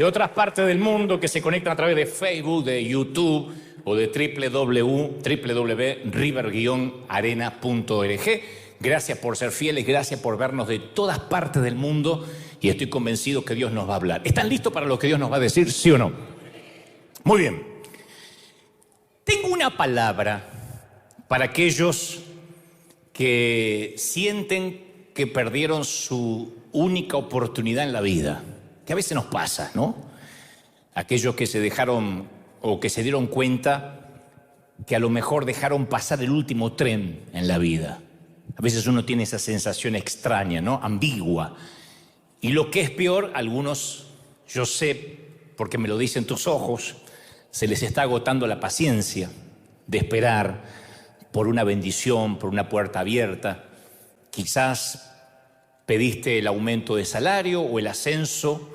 de otras partes del mundo que se conectan a través de Facebook, de YouTube o de www.river-arena.org. Gracias por ser fieles, gracias por vernos de todas partes del mundo y estoy convencido que Dios nos va a hablar. ¿Están listos para lo que Dios nos va a decir, sí o no? Muy bien. Tengo una palabra para aquellos que sienten que perdieron su única oportunidad en la vida, que a veces nos pasa, ¿no? Aquellos que se dejaron o que se dieron cuenta que a lo mejor dejaron pasar el último tren en la vida. A veces uno tiene esa sensación extraña, ¿no? Ambigua. Y lo que es peor, algunos, yo sé, porque me lo dicen tus ojos, se les está agotando la paciencia de esperar por una bendición, por una puerta abierta. Quizás pediste el aumento de salario o el ascenso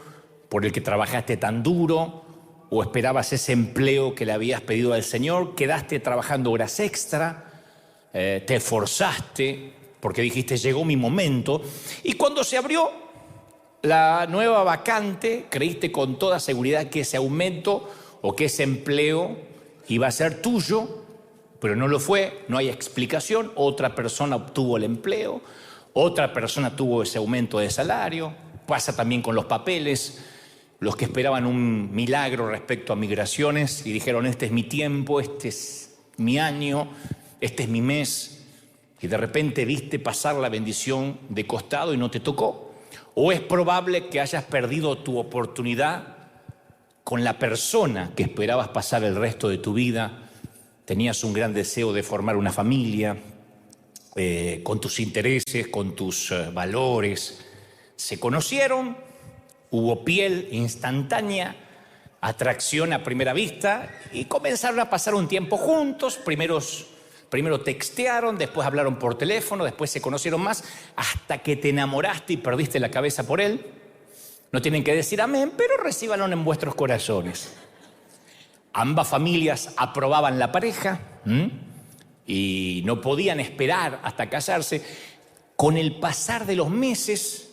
por el que trabajaste tan duro, o esperabas ese empleo que le habías pedido al Señor, quedaste trabajando horas extra, te esforzaste porque dijiste llegó mi momento, y cuando se abrió la nueva vacante creíste con toda seguridad que ese aumento o que ese empleo iba a ser tuyo, pero no lo fue, no hay explicación. Otra persona obtuvo el empleo, otra persona tuvo ese aumento de salario. Pasa también con los papeles. Los que esperaban un milagro respecto a migraciones y dijeron este es mi tiempo, este es mi año, este es mi mes, y de repente viste pasar la bendición de costado y no te tocó. O es probable que hayas perdido tu oportunidad con la persona que esperabas pasar el resto de tu vida. Tenías un gran deseo de formar una familia, con tus intereses, con tus valores. Se conocieron, hubo piel instantánea, atracción a primera vista y comenzaron a pasar un tiempo juntos. Primero textearon, después hablaron por teléfono, después se conocieron más, hasta que te enamoraste y perdiste la cabeza por él. No tienen que decir amén, pero recíbanlo en vuestros corazones. Ambas familias aprobaban la pareja y no podían esperar hasta casarse. Con el pasar de los meses,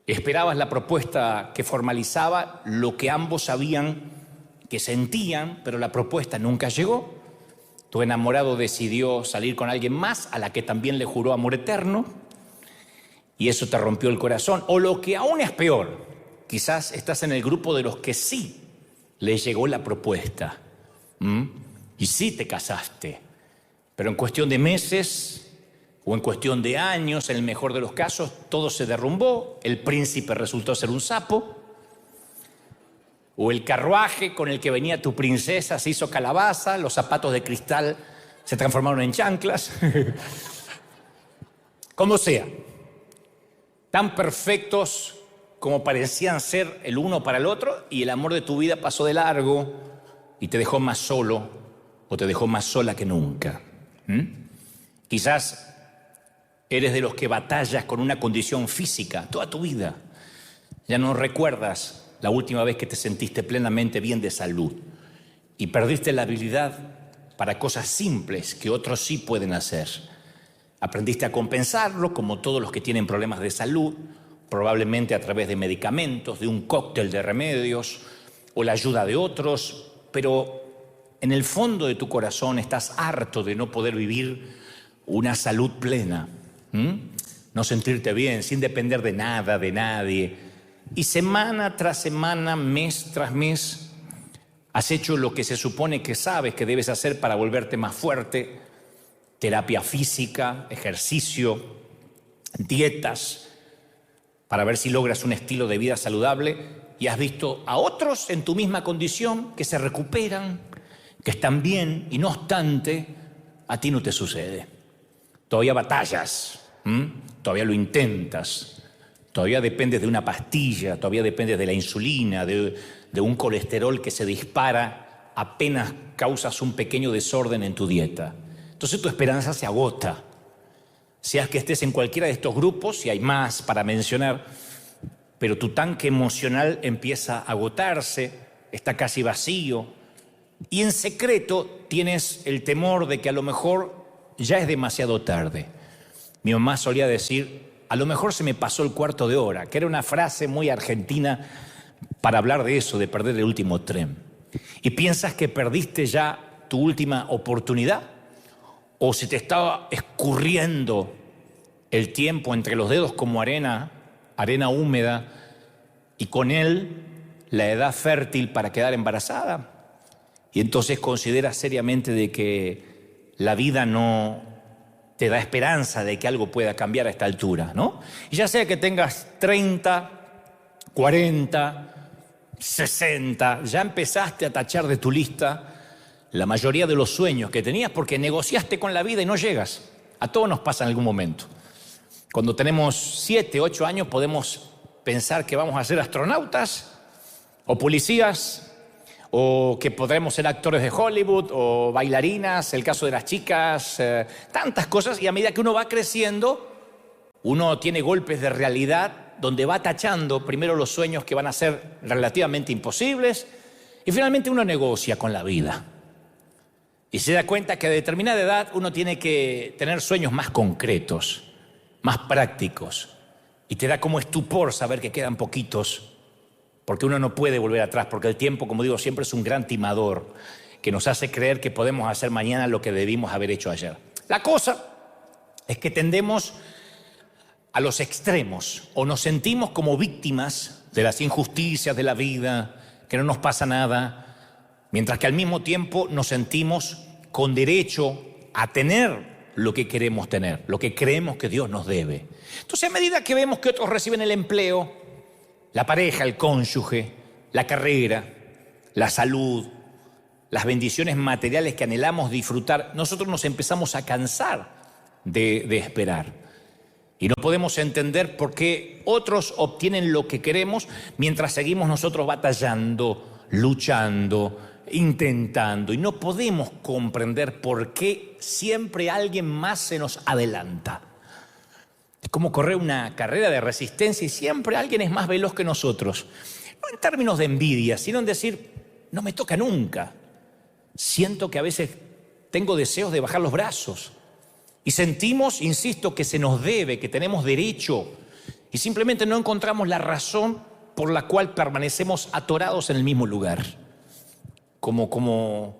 esperabas la propuesta que formalizaba lo que ambos sabían que sentían, pero la propuesta nunca llegó. Tu enamorado decidió salir con alguien más a la que también le juró amor eterno y eso te rompió el corazón. O lo que aún es peor, quizás estás en el grupo de los que sí les llegó la propuesta y sí te casaste, pero en cuestión de meses o en cuestión de años, en el mejor de los casos, todo se derrumbó. El príncipe resultó ser un sapo, o el carruaje con el que venía tu princesa se hizo calabaza, los zapatos de cristal se transformaron en chanclas. Como sea, tan perfectos como parecían ser el uno para el otro, y el amor de tu vida pasó de largo y te dejó más solo o te dejó más sola que nunca. Quizás eres de los que batallas con una condición física toda tu vida. Ya no recuerdas la última vez que te sentiste plenamente bien de salud y perdiste la habilidad para cosas simples que otros sí pueden hacer. Aprendiste a compensarlo, como todos los que tienen problemas de salud, probablemente a través de medicamentos, de un cóctel de remedios o la ayuda de otros, pero en el fondo de tu corazón estás harto de no poder vivir una salud plena, no sentirte bien, sin depender de nada, de nadie. Y semana tras semana, mes tras mes, has hecho lo que se supone que sabes que debes hacer para volverte más fuerte: terapia física, ejercicio, dietas, para ver si logras un estilo de vida saludable, y has visto a otros en tu misma condición que se recuperan, que están bien, y no obstante, a ti no te sucede. Todavía batallas, todavía lo intentas. Todavía dependes de una pastilla, todavía dependes de la insulina, de un colesterol que se dispara apenas causas un pequeño desorden en tu dieta. Entonces tu esperanza se agota. Seas que estés en cualquiera de estos grupos, y hay más para mencionar, pero tu tanque emocional empieza a agotarse, está casi vacío, y en secreto tienes el temor de que a lo mejor ya es demasiado tarde. Mi mamá solía decir: a lo mejor se me pasó el cuarto de hora, que era una frase muy argentina para hablar de eso, de perder el último tren. ¿Y piensas que perdiste ya tu última oportunidad? ¿O se te estaba escurriendo el tiempo entre los dedos como arena húmeda, y con él la edad fértil para quedar embarazada? Y entonces consideras seriamente de que la vida no te da esperanza de que algo pueda cambiar a esta altura, ¿no? Y ya sea que tengas 30, 40, 60, ya empezaste a tachar de tu lista la mayoría de los sueños que tenías porque negociaste con la vida y no llegas. A todos nos pasa en algún momento. Cuando tenemos 7, 8 años podemos pensar que vamos a ser astronautas o policías, o que podremos ser actores de Hollywood o bailarinas, el caso de las chicas, tantas cosas. Y a medida que uno va creciendo, uno tiene golpes de realidad donde va tachando primero los sueños que van a ser relativamente imposibles y finalmente uno negocia con la vida. Y se da cuenta que a determinada edad uno tiene que tener sueños más concretos, más prácticos. Y te da como estupor saber que quedan poquitos, porque uno no puede volver atrás, porque el tiempo, como digo, siempre es un gran timador que nos hace creer que podemos hacer mañana lo que debimos haber hecho ayer. La cosa es que tendemos a los extremos, o nos sentimos como víctimas de las injusticias de la vida, que no nos pasa nada, mientras que al mismo tiempo nos sentimos con derecho a tener lo que queremos tener, lo que creemos que Dios nos debe. Entonces, a medida que vemos que otros reciben el empleo, la pareja, el cónyuge, la carrera, la salud, las bendiciones materiales que anhelamos disfrutar, nosotros nos empezamos a cansar de esperar. Y no podemos entender por qué otros obtienen lo que queremos mientras seguimos nosotros batallando, luchando, intentando. Y no podemos comprender por qué siempre alguien más se nos adelanta. Es como correr una carrera de resistencia y siempre alguien es más veloz que nosotros. No en términos de envidia, sino en decir, no me toca nunca. Siento que a veces tengo deseos de bajar los brazos. Y sentimos, insisto, que se nos debe, que tenemos derecho. Y simplemente no encontramos la razón por la cual permanecemos atorados en el mismo lugar. Como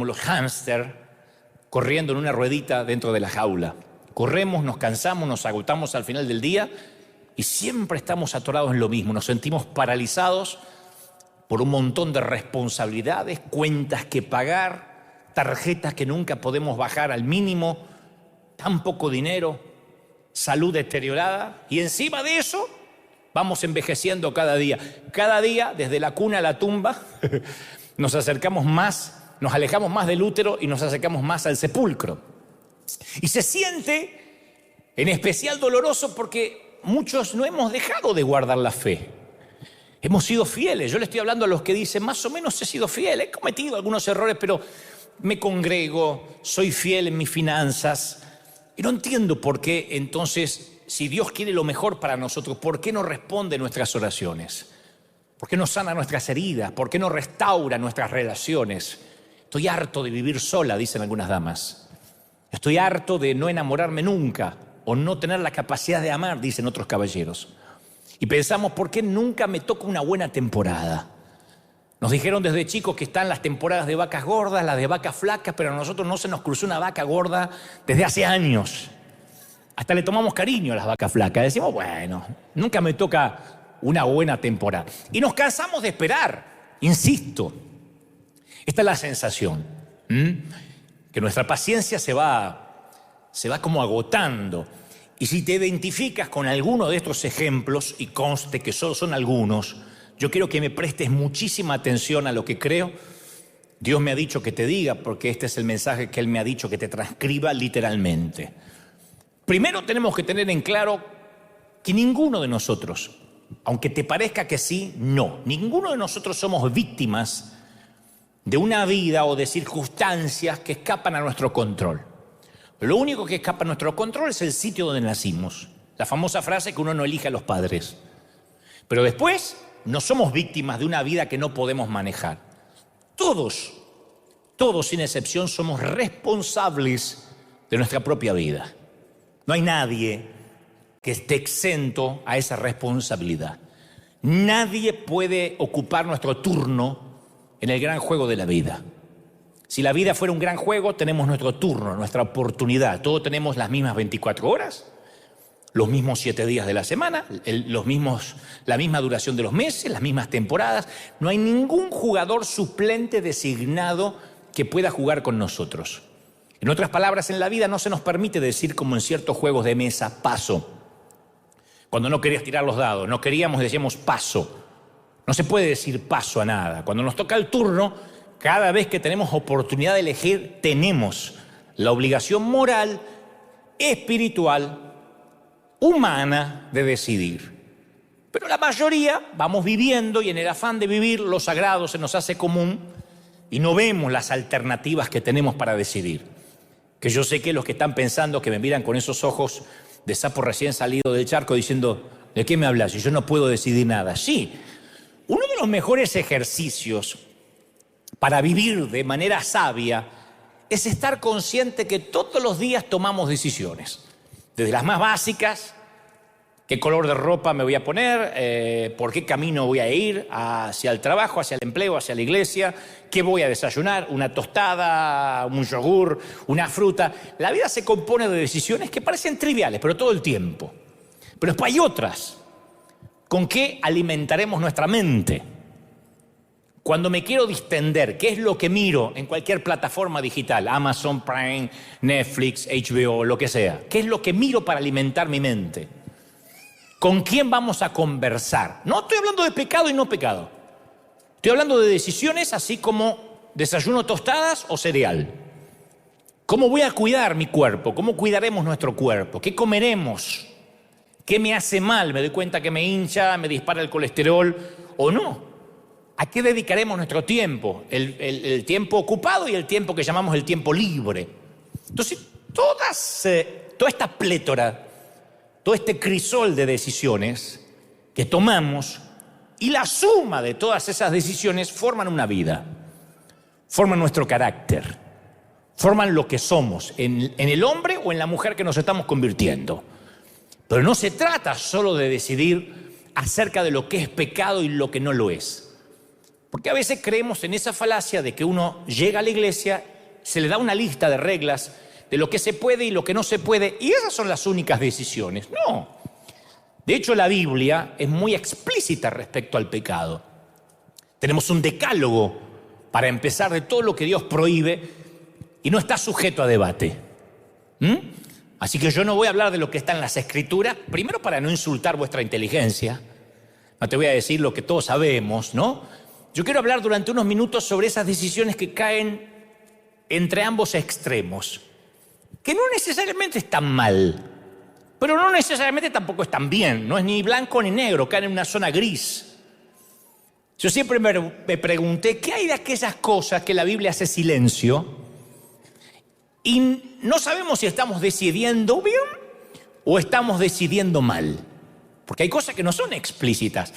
los hámster corriendo en una ruedita dentro de la jaula. Corremos, nos cansamos, nos agotamos al final del día y siempre estamos atorados en lo mismo. Nos sentimos paralizados por un montón de responsabilidades, cuentas que pagar, tarjetas que nunca podemos bajar al mínimo, tan poco dinero, salud deteriorada. Y encima de eso vamos envejeciendo cada día. Cada día, desde la cuna a la tumba, nos acercamos más, nos alejamos más del útero y nos acercamos más al sepulcro. Y se siente en especial doloroso porque muchos no hemos dejado de guardar la fe. Hemos sido fieles. Yo le estoy hablando a los que dicen, más o menos he sido fiel, he cometido algunos errores, pero me congrego, soy fiel en mis finanzas. Y no entiendo por qué entonces, si Dios quiere lo mejor para nosotros, ¿por qué no responde nuestras oraciones? ¿Por qué no sana nuestras heridas? ¿Por qué no restaura nuestras relaciones? Estoy harto de vivir sola, dicen algunas damas. Estoy harto de no enamorarme nunca o no tener la capacidad de amar, dicen otros caballeros. Y pensamos, ¿por qué nunca me toca una buena temporada? Nos dijeron desde chicos que están las temporadas de vacas gordas, las de vacas flacas, pero a nosotros no se nos cruzó una vaca gorda desde hace años. Hasta le tomamos cariño a las vacas flacas. Decimos, bueno, nunca me toca una buena temporada. Y nos cansamos de esperar, insisto. Esta es la sensación, que nuestra paciencia se va como agotando. Y si te identificas con alguno de estos ejemplos, y conste que solo son algunos, yo quiero que me prestes muchísima atención a lo que creo. Dios me ha dicho que te diga, porque este es el mensaje que Él me ha dicho que te transcriba literalmente. Primero tenemos que tener en claro que ninguno de nosotros, aunque te parezca que sí, no. Ninguno de nosotros somos víctimas de una vida o de circunstancias que escapan a nuestro control. Lo único que escapa a nuestro control es el sitio donde nacimos. La famosa frase que uno no elige a los padres. Pero después no somos víctimas de una vida que no podemos manejar. Todos sin excepción somos responsables de nuestra propia vida. No hay nadie que esté exento a esa responsabilidad. Nadie puede ocupar nuestro turno en el gran juego de la vida. Si la vida fuera un gran juego, tenemos nuestro turno, nuestra oportunidad. Todos tenemos las mismas 24 horas, los mismos 7 días de la semana, la misma duración de los meses, las mismas temporadas. No hay ningún jugador suplente designado que pueda jugar con nosotros. En otras palabras, en la vida no se nos permite decir, como en ciertos juegos de mesa, paso. Cuando no querías tirar los dados, no queríamos, decíamos paso. No se puede decir paso a nada. Cuando nos toca el turno, cada vez que tenemos oportunidad de elegir, tenemos la obligación moral, espiritual, humana de decidir. Pero la mayoría vamos viviendo y en el afán de vivir lo sagrado se nos hace común y no vemos las alternativas que tenemos para decidir. Que yo sé que los que están pensando, que me miran con esos ojos de sapo recién salido del charco diciendo, ¿de qué me hablas? Y yo no puedo decidir nada. Sí, uno de los mejores ejercicios para vivir de manera sabia es estar consciente que todos los días tomamos decisiones. Desde las más básicas, qué color de ropa me voy a poner, por qué camino voy a ir hacia el trabajo, hacia el empleo, hacia la iglesia, qué voy a desayunar, una tostada, un yogur, una fruta. La vida se compone de decisiones que parecen triviales, pero todo el tiempo. Pero después hay otras. ¿Con qué alimentaremos nuestra mente? Cuando me quiero distender, ¿qué es lo que miro en cualquier plataforma digital? Amazon Prime, Netflix, HBO, lo que sea. ¿Qué es lo que miro para alimentar mi mente? ¿Con quién vamos a conversar? No estoy hablando de pecado y no pecado. Estoy hablando de decisiones así como desayuno tostadas o cereal. ¿Cómo voy a cuidar mi cuerpo? ¿Cómo cuidaremos nuestro cuerpo? ¿Qué comeremos? ¿Qué me hace mal? ¿Me doy cuenta que me hincha, me dispara el colesterol o no? ¿A qué dedicaremos nuestro tiempo? El tiempo ocupado y el tiempo que llamamos el tiempo libre. Entonces, toda esta plétora, todo este crisol de decisiones que tomamos y la suma de todas esas decisiones forman una vida, forman nuestro carácter, forman lo que somos en el hombre o en la mujer que nos estamos convirtiendo. Pero no se trata solo de decidir acerca de lo que es pecado y lo que no lo es. Porque a veces creemos en esa falacia de que uno llega a la iglesia, se le da una lista de reglas de lo que se puede y lo que no se puede, y esas son las únicas decisiones. No. De hecho, la Biblia es muy explícita respecto al pecado. Tenemos un decálogo para empezar de todo lo que Dios prohíbe y no está sujeto a debate. Así que yo no voy a hablar de lo que está en las Escrituras, primero para no insultar vuestra inteligencia. No te voy a decir lo que todos sabemos, ¿no? Yo quiero hablar durante unos minutos sobre esas decisiones que caen entre ambos extremos, que no necesariamente están mal, pero no necesariamente tampoco están bien, no es ni blanco ni negro, caen en una zona gris. Yo siempre me pregunté, ¿qué hay de aquellas cosas que la Biblia hace silencio? Y no sabemos si estamos decidiendo bien o estamos decidiendo mal, porque hay cosas que no son explícitas.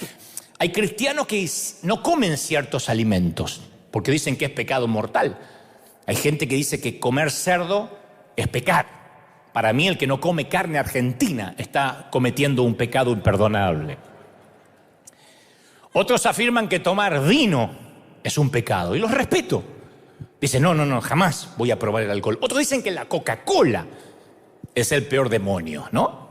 Hay cristianos que no comen ciertos alimentos porque dicen que es pecado mortal. Hay gente que dice que comer cerdo es pecar. Para mí, el que no come carne argentina está cometiendo un pecado imperdonable. Otros afirman que tomar vino es un pecado y los respeto. Dicen, no, jamás voy a probar el alcohol. Otros dicen que la Coca-Cola es el peor demonio, ¿no?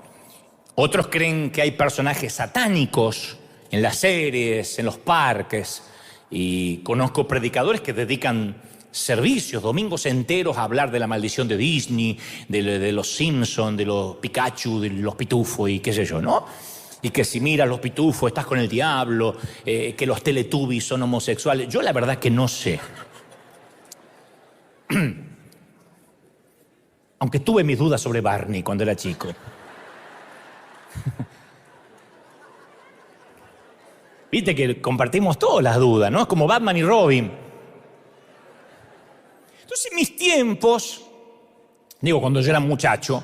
Otros creen que hay personajes satánicos en las series, en los parques, y conozco predicadores que dedican servicios, domingos enteros a hablar de la maldición de Disney, de los Simpsons, de los Pikachu, de los pitufos y qué sé yo, ¿no? Y que si miras los pitufos estás con el diablo, que los Teletubbies son homosexuales. Yo la verdad que no sé. Aunque tuve mis dudas sobre Barney cuando era chico. Viste que compartimos todas las dudas, ¿no? Es como Batman y Robin. Entonces, en mis tiempos, cuando yo era muchacho,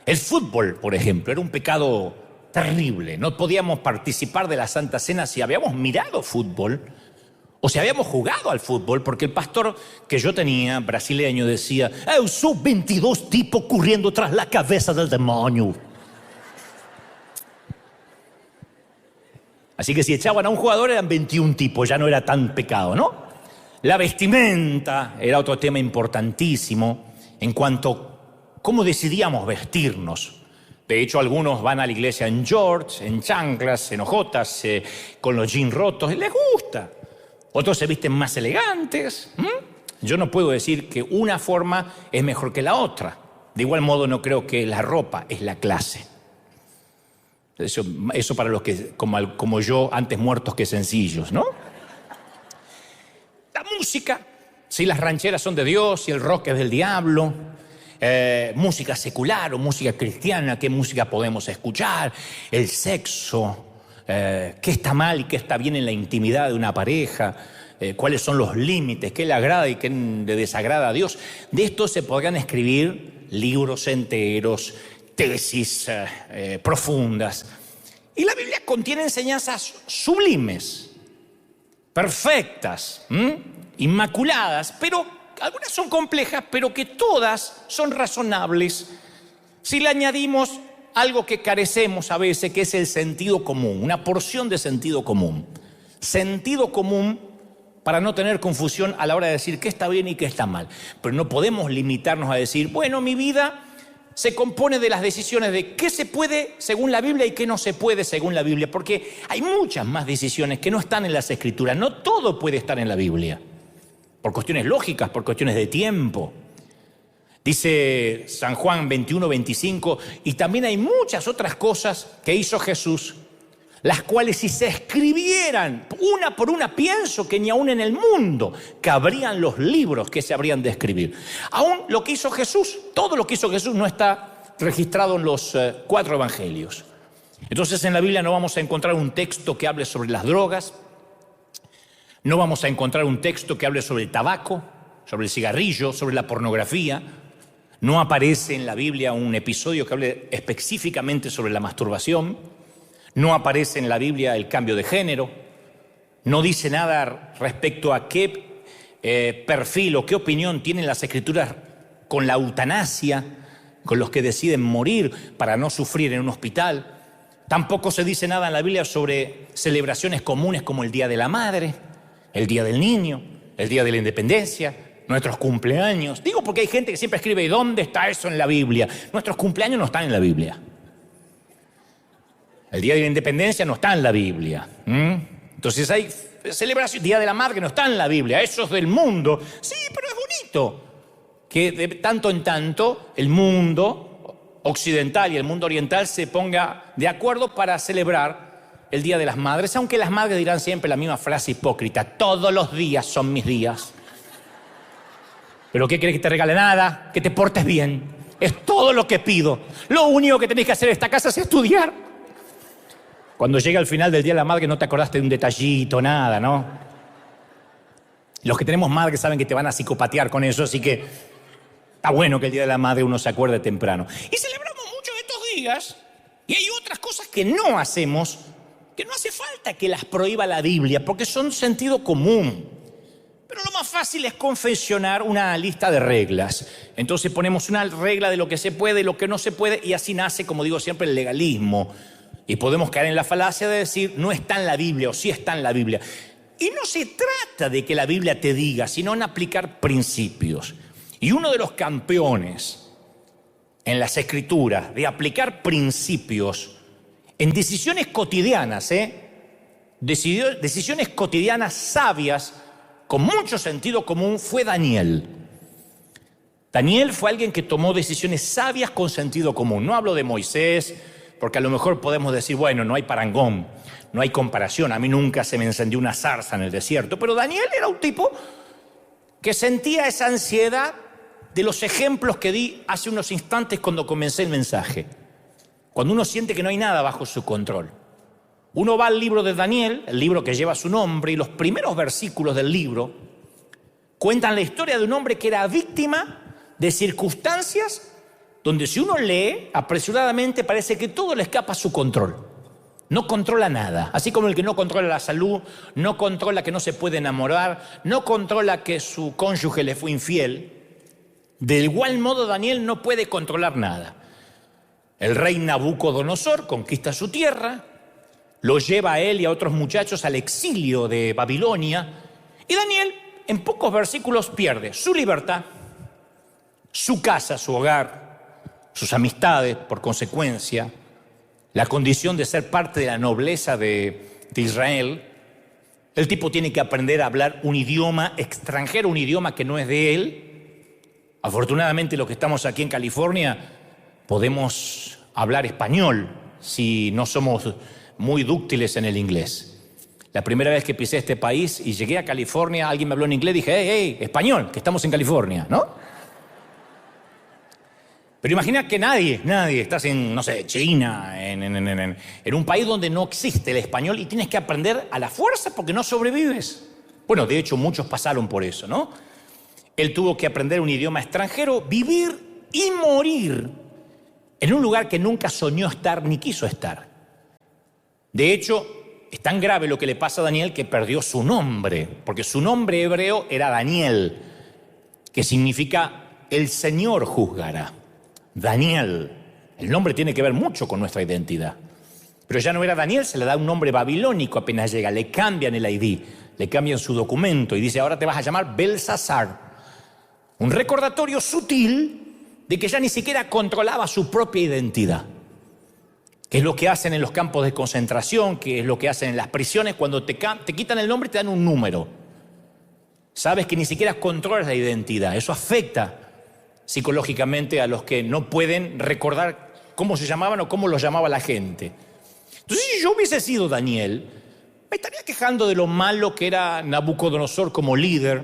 el fútbol, por ejemplo, era un pecado terrible. No podíamos participar de la Santa Cena si habíamos mirado fútbol o si habíamos jugado al fútbol, porque el pastor que yo tenía, brasileño, decía, eu sou 22 tipos corriendo tras la cabeza del demonio. Así que si echaban a un jugador eran 21 tipos, ya no era tan pecado, ¿no? La vestimenta era otro tema importantísimo en cuanto a cómo decidíamos vestirnos. De hecho, algunos van a la iglesia en shorts, en chanclas, en ojotas, con los jeans rotos, y les gusta. Otros se visten más elegantes. Yo no puedo decir que una forma es mejor que la otra. De igual modo, no creo que la ropa es la clase. Eso para los que, como yo, antes muertos que sencillos, ¿no? La música, si las rancheras son de Dios y el rock es del diablo, música secular o música cristiana, qué música podemos escuchar, el sexo, qué está mal y qué está bien en la intimidad de una pareja, cuáles son los límites, qué le agrada y qué le desagrada a Dios. De esto se podrían escribir libros enteros, tesis profundas. Y la Biblia contiene enseñanzas sublimes, perfectas, inmaculadas, pero algunas son complejas, pero que todas son razonables si le añadimos algo que carecemos a veces, que es el sentido común, una porción de sentido común. Sentido común para no tener confusión a la hora de decir qué está bien y qué está mal. Pero no podemos limitarnos a decir, bueno, mi vida se compone de las decisiones de qué se puede según la Biblia y qué no se puede según la Biblia, porque hay muchas más decisiones que no están en las Escrituras. No todo puede estar en la Biblia, por cuestiones lógicas, por cuestiones de tiempo. Dice San Juan 21:25, y también hay muchas otras cosas que hizo Jesús, las cuales si se escribieran una por una, pienso que ni aún en el mundo cabrían los libros que se habrían de escribir. Aún lo que hizo Jesús, todo lo que hizo Jesús no está registrado en los 4 evangelios. Entonces en la Biblia no vamos a encontrar un texto que hable sobre las drogas, no vamos a encontrar un texto que hable sobre el tabaco, sobre el cigarrillo, sobre la pornografía. No aparece en la Biblia un episodio que hable específicamente sobre la masturbación. No aparece en la Biblia el cambio de género. No dice nada respecto a qué perfil o qué opinión tienen las Escrituras con la eutanasia, con los que deciden morir para no sufrir en un hospital. Tampoco se dice nada en la Biblia sobre celebraciones comunes como el Día de la Madre, el Día del Niño, el Día de la Independencia, nuestros cumpleaños. Digo porque hay gente que siempre escribe, ¿y dónde está eso en la Biblia? Nuestros cumpleaños no están en la Biblia. El Día de la Independencia no está en la Biblia. Entonces hay celebración, Día de la Madre no está en la Biblia. Eso es del mundo. Sí, pero es bonito que de tanto en tanto el mundo occidental y el mundo oriental se ponga de acuerdo para celebrar el Día de las Madres, aunque las madres dirán siempre la misma frase hipócrita: todos los días son mis días. ¿Pero qué querés que te regale? Nada, que te portes bien. Es todo lo que pido. Lo único que tenés que hacer en esta casa es estudiar. Cuando llega al final del Día de la Madre no te acordaste de un detallito, nada, ¿no? Los que tenemos madres saben que te van a psicopatear con eso, así que está bueno que el Día de la Madre uno se acuerde temprano. Y celebramos mucho de estos días, y hay otras cosas que no hacemos, que no hace falta que las prohíba la Biblia, porque son sentido común. Pero lo más fácil es confeccionar una lista de reglas. Entonces ponemos una regla de lo que se puede y lo que no se puede, y así nace, como digo siempre, el legalismo. Y podemos caer en la falacia de decir, no está en la Biblia o sí está en la Biblia. Y no se trata de que la Biblia te diga, sino en aplicar principios. Y uno de los campeones en las Escrituras de aplicar principios en decisiones cotidianas, decisiones cotidianas sabias, con mucho sentido común, fue Daniel. Daniel fue alguien que tomó decisiones sabias con sentido común. No hablo de Moisés, porque a lo mejor podemos decir, bueno, no hay parangón, no hay comparación. A mí nunca se me encendió una zarza en el desierto. Pero Daniel era un tipo que sentía esa ansiedad de los ejemplos que di hace unos instantes cuando comencé el mensaje. Cuando uno siente que no hay nada bajo su control. Uno va al libro de Daniel, el libro que lleva su nombre, y los primeros versículos del libro cuentan la historia de un hombre que era víctima de circunstancias donde si uno lee apresuradamente parece que todo le escapa a su control. No controla nada, así como el que no controla la salud, no controla que no se puede enamorar, no controla que su cónyuge le fue infiel. De igual modo Daniel no puede controlar nada. El rey Nabucodonosor conquista su tierra, lo lleva a él y a otros muchachos al exilio de Babilonia. Y Daniel, en pocos versículos, pierde su libertad, su casa, su hogar, sus amistades, por consecuencia, la condición de ser parte de la nobleza de Israel. El tipo tiene que aprender a hablar un idioma extranjero, un idioma que no es de él. Afortunadamente, los que estamos aquí en California podemos hablar español si no somos muy dúctiles en el inglés. La primera vez que pisé este país y llegué a California, alguien me habló en inglés, dije, hey, español, que estamos en California, ¿no? Pero imagina que nadie, estás en, no sé, China, en un país donde no existe el español y tienes que aprender a la fuerza porque no sobrevives. Bueno, de hecho, muchos pasaron por eso, ¿no? Él tuvo que aprender un idioma extranjero, vivir y morir en un lugar que nunca soñó estar ni quiso estar. De hecho, es tan grave lo que le pasa a Daniel que perdió su nombre, porque su nombre hebreo era Daniel, que significa el Señor juzgará. Daniel. El nombre tiene que ver mucho con nuestra identidad. Pero ya no era Daniel, se le da un nombre babilónico apenas llega. Le cambian el ID, le cambian su documento y dice, ahora te vas a llamar Belsasar. Un recordatorio sutil de que ya ni siquiera controlaba su propia identidad. Que es lo que hacen en los campos de concentración, que es lo que hacen en las prisiones. Cuando te quitan el nombre te dan un número. Sabes que ni siquiera controlas la identidad. Eso afecta psicológicamente a los que no pueden recordar cómo se llamaban o cómo los llamaba la gente. Entonces, si yo hubiese sido Daniel, me estaría quejando de lo malo que era Nabucodonosor como líder,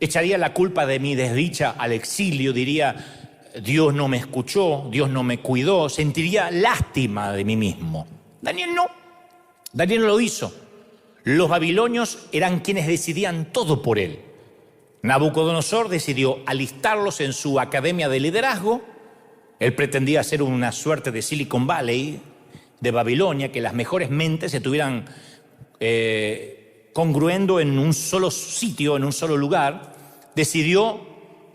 echaría la culpa de mi desdicha al exilio, diría, Dios no me escuchó, Dios no me cuidó, sentiría lástima de mí mismo. Daniel no lo hizo. Los babilonios eran quienes decidían todo por él. Nabucodonosor decidió alistarlos en su academia de liderazgo. Él pretendía ser una suerte de Silicon Valley de Babilonia, que las mejores mentes se estuvieran congruendo en un solo sitio, en un solo lugar. Decidió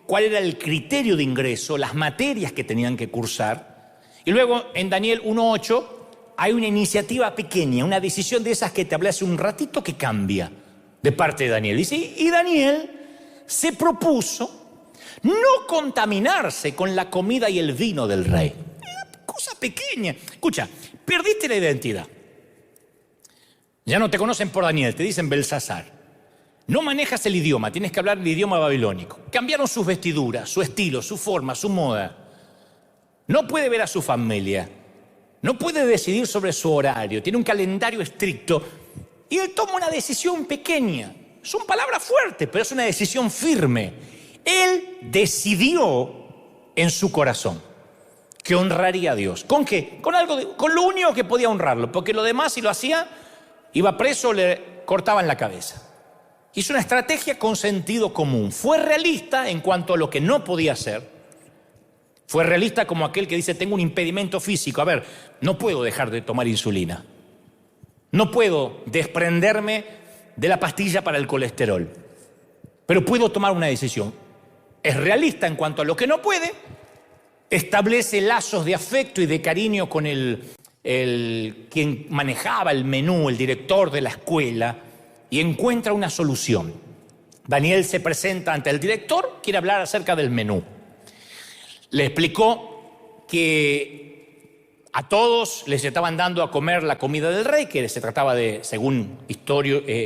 cuál era el criterio de ingreso, las materias que tenían que cursar. Y luego en Daniel 1:8 hay una iniciativa pequeña, una decisión de esas que te hablé hace un ratito que cambia de parte de Daniel. Dice, y Daniel se propuso no contaminarse con la comida y el vino del rey. Cosa pequeña. Escucha, perdiste la identidad. Ya no te conocen por Daniel, te dicen Belsasar. No manejas el idioma, tienes que hablar el idioma babilónico. Cambiaron sus vestiduras, su estilo, su forma, su moda. No puede ver a su familia. No puede decidir sobre su horario. Tiene un calendario estricto. Y él toma una decisión pequeña. Son palabras fuertes, pero es una decisión firme. Él decidió en su corazón que honraría a Dios. ¿Con qué? Con lo único que podía honrarlo, porque lo demás, si lo hacía, iba preso, le cortaban la cabeza. Hizo una estrategia con sentido común. Fue realista en cuanto a lo que no podía hacer. Fue realista como aquel que dice, tengo un impedimento físico. A ver, no puedo dejar de tomar insulina. No puedo desprenderme de la pastilla para el colesterol. Pero puedo tomar una decisión. Es realista en cuanto a lo que no puede. Establece lazos de afecto y de cariño con quien manejaba el menú, el director de la escuela, y encuentra una solución. Daniel se presenta ante el director, quiere hablar acerca del menú. Le explicó que a todos les estaban dando a comer la comida del rey, que se trataba de, según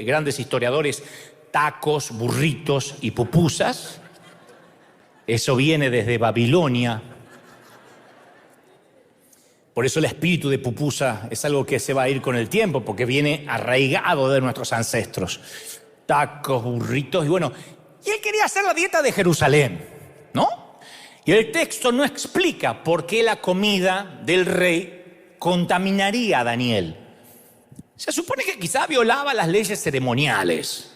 grandes historiadores, tacos, burritos y pupusas. Eso viene desde Babilonia. Por eso el espíritu de pupusa es algo que se va a ir con el tiempo, porque viene arraigado de nuestros ancestros. Tacos, burritos, y bueno, y él quería hacer la dieta de Jerusalén, ¿no? Y el texto no explica por qué la comida del rey contaminaría a Daniel. Se supone que quizá violaba las leyes ceremoniales.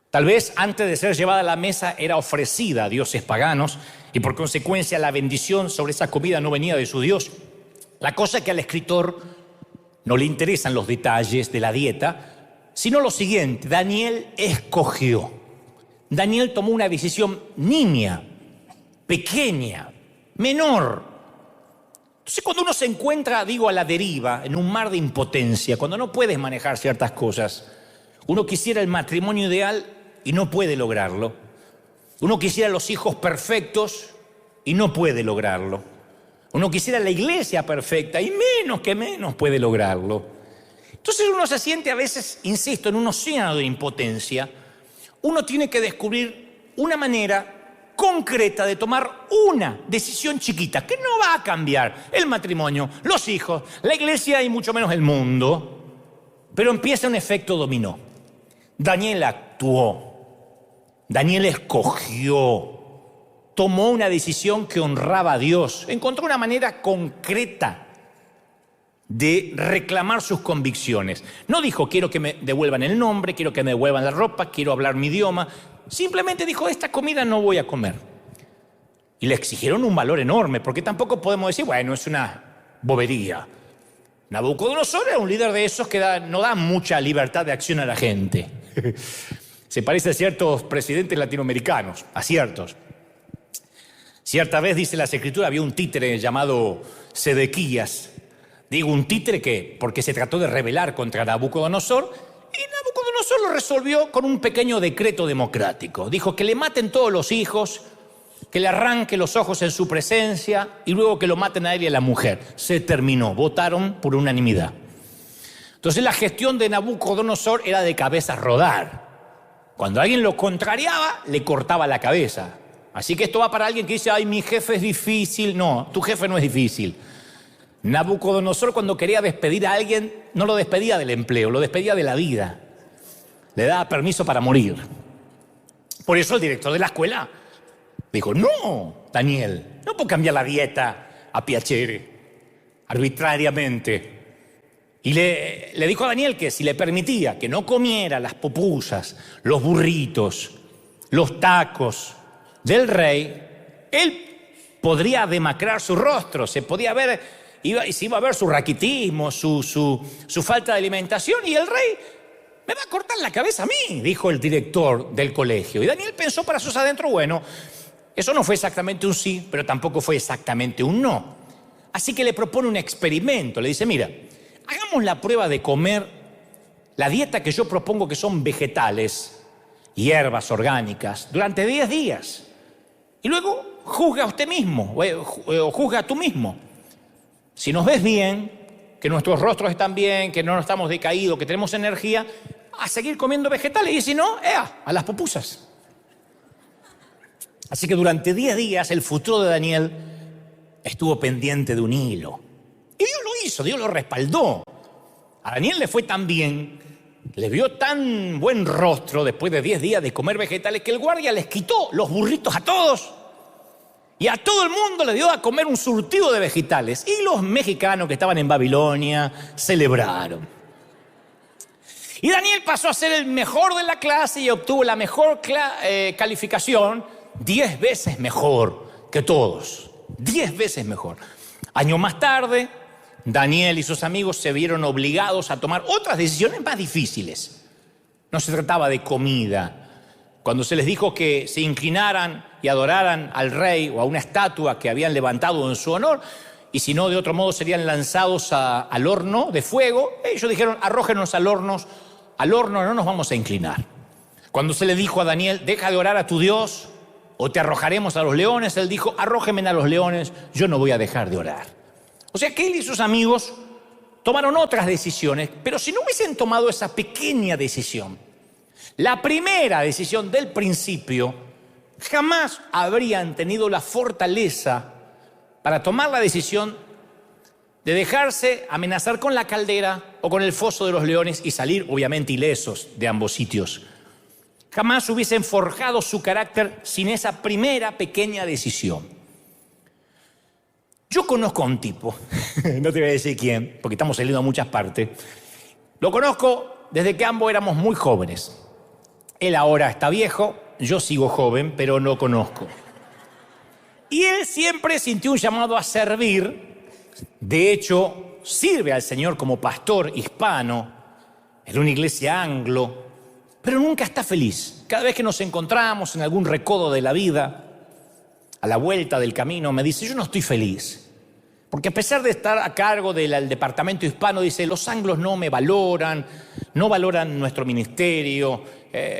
Tal vez antes de ser llevada a la mesa era ofrecida a dioses paganos y por consecuencia la bendición sobre esa comida no venía de su Dios. La cosa es que al escritor no le interesan los detalles de la dieta, sino lo siguiente: Daniel escogió. Daniel tomó una decisión nimia, pequeña, menor. Entonces, cuando uno se encuentra, a la deriva, en un mar de impotencia, cuando no puedes manejar ciertas cosas, uno quisiera el matrimonio ideal y no puede lograrlo. Uno quisiera los hijos perfectos y no puede lograrlo. Uno quisiera la iglesia perfecta y menos puede lograrlo. Entonces uno se siente a veces, insisto, en un océano de impotencia. Uno tiene que descubrir una manera concreta de tomar una decisión chiquita que no va a cambiar el matrimonio, los hijos, la iglesia y mucho menos el mundo. Pero empieza un efecto dominó. Daniel actuó, Daniel escogió, tomó una decisión que honraba a Dios, encontró una manera concreta de reclamar sus convicciones. No dijo, quiero que me devuelvan el nombre, quiero que me devuelvan la ropa, quiero hablar mi idioma. Simplemente dijo, esta comida no voy a comer. Y le exigieron un valor enorme, porque tampoco podemos decir, bueno, es una bobería. Nabucodonosor era un líder de esos que no da mucha libertad de acción a la gente. Se parece a ciertos presidentes latinoamericanos, a ciertos. Cierta vez, dice las Escrituras, había un títere llamado Sedequías. Digo un títere porque se trató de rebelar contra Nabucodonosor, y Nabucodonosor lo resolvió con un pequeño decreto democrático. Dijo que le maten todos los hijos, que le arranque los ojos en su presencia y luego que lo maten a él y a la mujer. Se terminó, votaron por unanimidad. Entonces la gestión de Nabucodonosor era de cabeza rodar. Cuando alguien lo contrariaba, le cortaba la cabeza. Así que esto va para alguien que dice, ay, mi jefe es difícil. No, tu jefe no es difícil. Nabucodonosor, cuando quería despedir a alguien, no lo despedía del empleo, lo despedía de la vida. Le daba permiso para morir. Por eso el director de la escuela dijo, no, Daniel, no puedo cambiar la dieta a piacere, arbitrariamente. Y le dijo a Daniel que si le permitía que no comiera las pupusas, los burritos, los tacos del rey, él podría demacrar su rostro, se podía ver... se iba a ver su raquitismo, su falta de alimentación, y el rey me va a cortar la cabeza a mí, dijo el director del colegio. Y Daniel pensó para sus adentros, bueno, eso no fue exactamente un sí, pero tampoco fue exactamente un no. Así que le propone un experimento, le dice, mira, hagamos la prueba de comer la dieta que yo propongo, que son vegetales, hierbas orgánicas, durante 10 días. Y luego juzga a usted mismo, o juzga a tú mismo. Si nos ves bien, que nuestros rostros están bien, que no estamos decaídos, que tenemos energía, a seguir comiendo vegetales. Y si no, a las pupusas. Así que durante 10 días el futuro de Daniel estuvo pendiente de un hilo. Y Dios lo hizo, Dios lo respaldó. A Daniel le fue tan bien, le vio tan buen rostro después de 10 días de comer vegetales, que el guardia les quitó los burritos a todos. Y a todo el mundo le dio a comer un surtido de vegetales. Y los mexicanos que estaban en Babilonia celebraron. Y Daniel pasó a ser el mejor de la clase y obtuvo la mejor calificación, 10 veces mejor que todos. 10 veces mejor. Años más tarde, Daniel y sus amigos se vieron obligados a tomar otras decisiones más difíciles. No se trataba de comida. Cuando se les dijo que se inclinaran y adoraran al rey o a una estatua que habían levantado en su honor, y si no, de otro modo serían lanzados al horno de fuego, ellos dijeron, arrójenos al horno no nos vamos a inclinar. Cuando se le dijo a Daniel, deja de orar a tu Dios o te arrojaremos a los leones, él dijo, arrójenme a los leones, yo no voy a dejar de orar. O sea que él y sus amigos tomaron otras decisiones, pero si no hubiesen tomado esa pequeña decisión, la primera decisión del principio, jamás habrían tenido la fortaleza para tomar la decisión de dejarse amenazar con la caldera o con el foso de los leones y salir, obviamente, ilesos de ambos sitios. Jamás hubiesen forjado su carácter sin esa primera pequeña decisión. Yo conozco a un tipo, no te voy a decir quién, porque estamos saliendo a muchas partes. Lo conozco desde que ambos éramos muy jóvenes. Él ahora está viejo, yo sigo joven, pero no conozco. Y él siempre sintió un llamado a servir. De hecho, sirve al Señor como pastor hispano en una iglesia anglo, pero nunca está feliz. Cada vez que nos encontramos en algún recodo de la vida, a la vuelta del camino, me dice, yo no estoy feliz. Porque a pesar de estar a cargo del departamento hispano, dice, los anglos no me valoran, no valoran nuestro ministerio,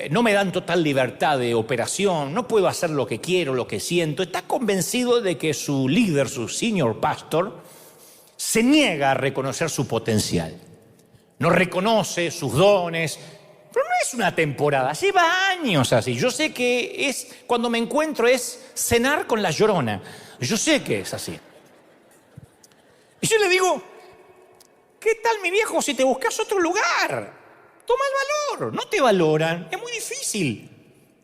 no me dan total libertad de operación, no puedo hacer lo que quiero, lo que siento. Está convencido de que su líder, su senior pastor, se niega a reconocer su potencial. No reconoce sus dones, pero no es una temporada, lleva años así. Yo sé que cuando me encuentro es cenar con la Llorona. Yo sé que es así. Y yo le digo, ¿qué tal, mi viejo, si te buscas otro lugar? Toma el valor, no te valoran. Es muy difícil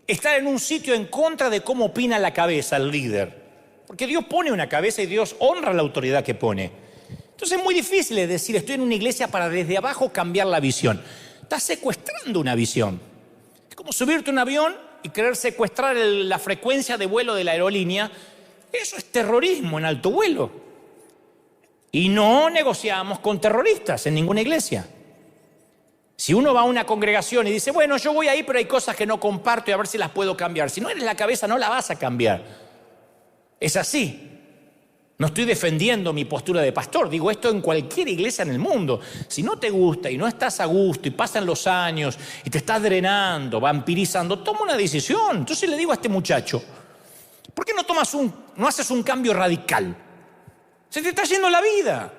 estar en un sitio en contra de cómo opina la cabeza, el líder. Porque Dios pone una cabeza y Dios honra la autoridad que pone. Entonces es muy difícil decir, estoy en una iglesia para desde abajo cambiar la visión. Estás secuestrando una visión. Es como subirte a un avión y querer secuestrar la frecuencia de vuelo de la aerolínea. Eso es terrorismo en alto vuelo. Y no negociamos con terroristas en ninguna iglesia. Si uno va a una congregación y dice, bueno, yo voy ahí, pero hay cosas que no comparto y a ver si las puedo cambiar. Si no eres la cabeza, no la vas a cambiar. Es así. No estoy defendiendo mi postura de pastor. Digo esto en cualquier iglesia en el mundo. Si no te gusta y no estás a gusto y pasan los años y te estás drenando, vampirizando, toma una decisión. Entonces le digo a este muchacho, ¿por qué no haces un cambio radical? Se te está yendo la vida.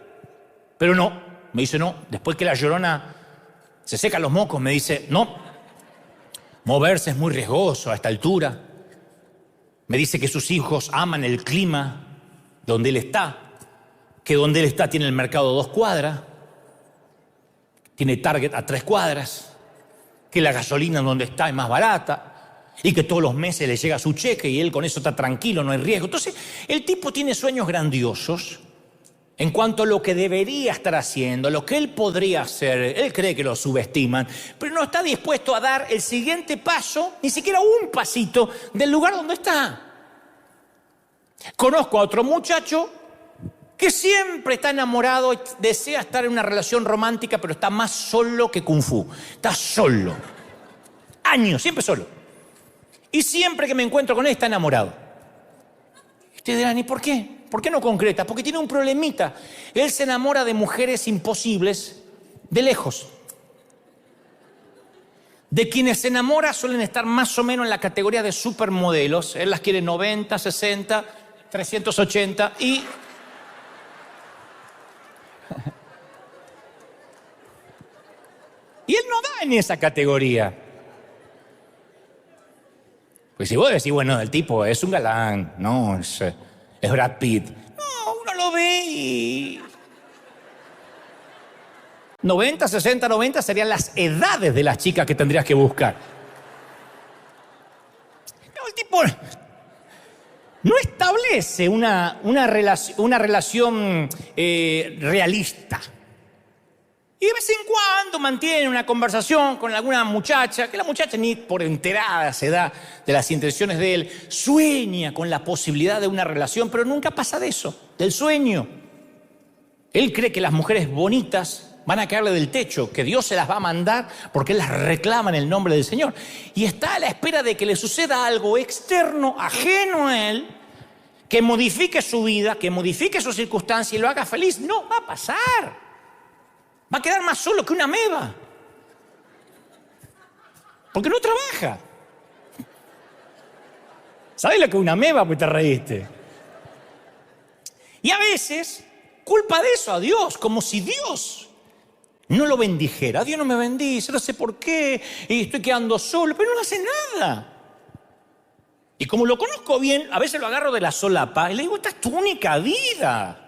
Pero no, me dice no. Después que la Llorona se seca los mocos, me dice no. Moverse es muy riesgoso a esta altura. Me dice que sus hijos aman el clima donde él está. Que donde él está tiene el mercado a 2 cuadras. Tiene Target a 3 cuadras. Que la gasolina donde está es más barata. Y que todos los meses le llega su cheque y él con eso está tranquilo, no hay riesgo. Entonces, el tipo tiene sueños grandiosos en cuanto a lo que debería estar haciendo, lo que él podría hacer. Él cree que lo subestiman, pero no está dispuesto a dar el siguiente paso, ni siquiera un pasito del lugar donde está. Conozco a otro muchacho que siempre está enamorado, desea estar en una relación romántica, pero está más solo que Kung Fu. Está solo. Años, siempre solo. Y siempre que me encuentro con él está enamorado. Ustedes dirán, ¿y por qué? ¿Por qué no concreta? Porque tiene un problemita. Él se enamora de mujeres imposibles de lejos. De quienes se enamora suelen estar más o menos en la categoría de supermodelos. Él las quiere 90, 60, 380 y... Y él no da en esa categoría. Pues si vos decís, bueno, el tipo es un galán, no, es Brad Pitt. No, uno lo ve y... 90, 60, 90 serían las edades de las chicas que tendrías que buscar. No, el tipo no establece una relación realista. Y de vez en cuando mantiene una conversación con alguna muchacha, que la muchacha ni por enterada se da de las intenciones de él, sueña con la posibilidad de una relación, pero nunca pasa de eso, del sueño. Él cree que las mujeres bonitas van a caerle del techo, que Dios se las va a mandar porque él las reclama en el nombre del Señor. Y está a la espera de que le suceda algo externo, ajeno a él, que modifique su vida, que modifique sus circunstancias y lo haga feliz. No va a pasar. Va a quedar más solo que una ameba. Porque no trabaja. ¿Sabes lo que es una ameba? Pues te reíste. Y a veces culpa de eso a Dios, como si Dios no lo bendijera. Dios no me bendice, no sé por qué, y estoy quedando solo, pero no hace nada. Y como lo conozco bien, a veces lo agarro de la solapa y le digo, esta es tu única vida.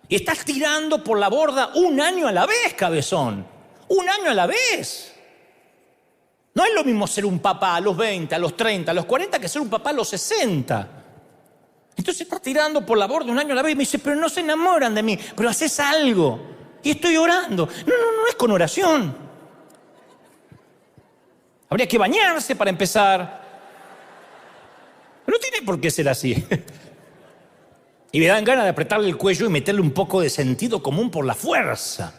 Y estás tirando por la borda 1 año a la vez, cabezón. 1 año a la vez. No es lo mismo ser un papá a los 20, a los 30, a los 40 que ser un papá a los 60. Entonces estás tirando por la borda 1 año a la vez y me dice, pero no se enamoran de mí, pero haces algo. Y estoy orando. No es con oración. Habría que bañarse para empezar. No tiene por qué ser así. Y me dan ganas de apretarle el cuello y meterle un poco de sentido común por la fuerza.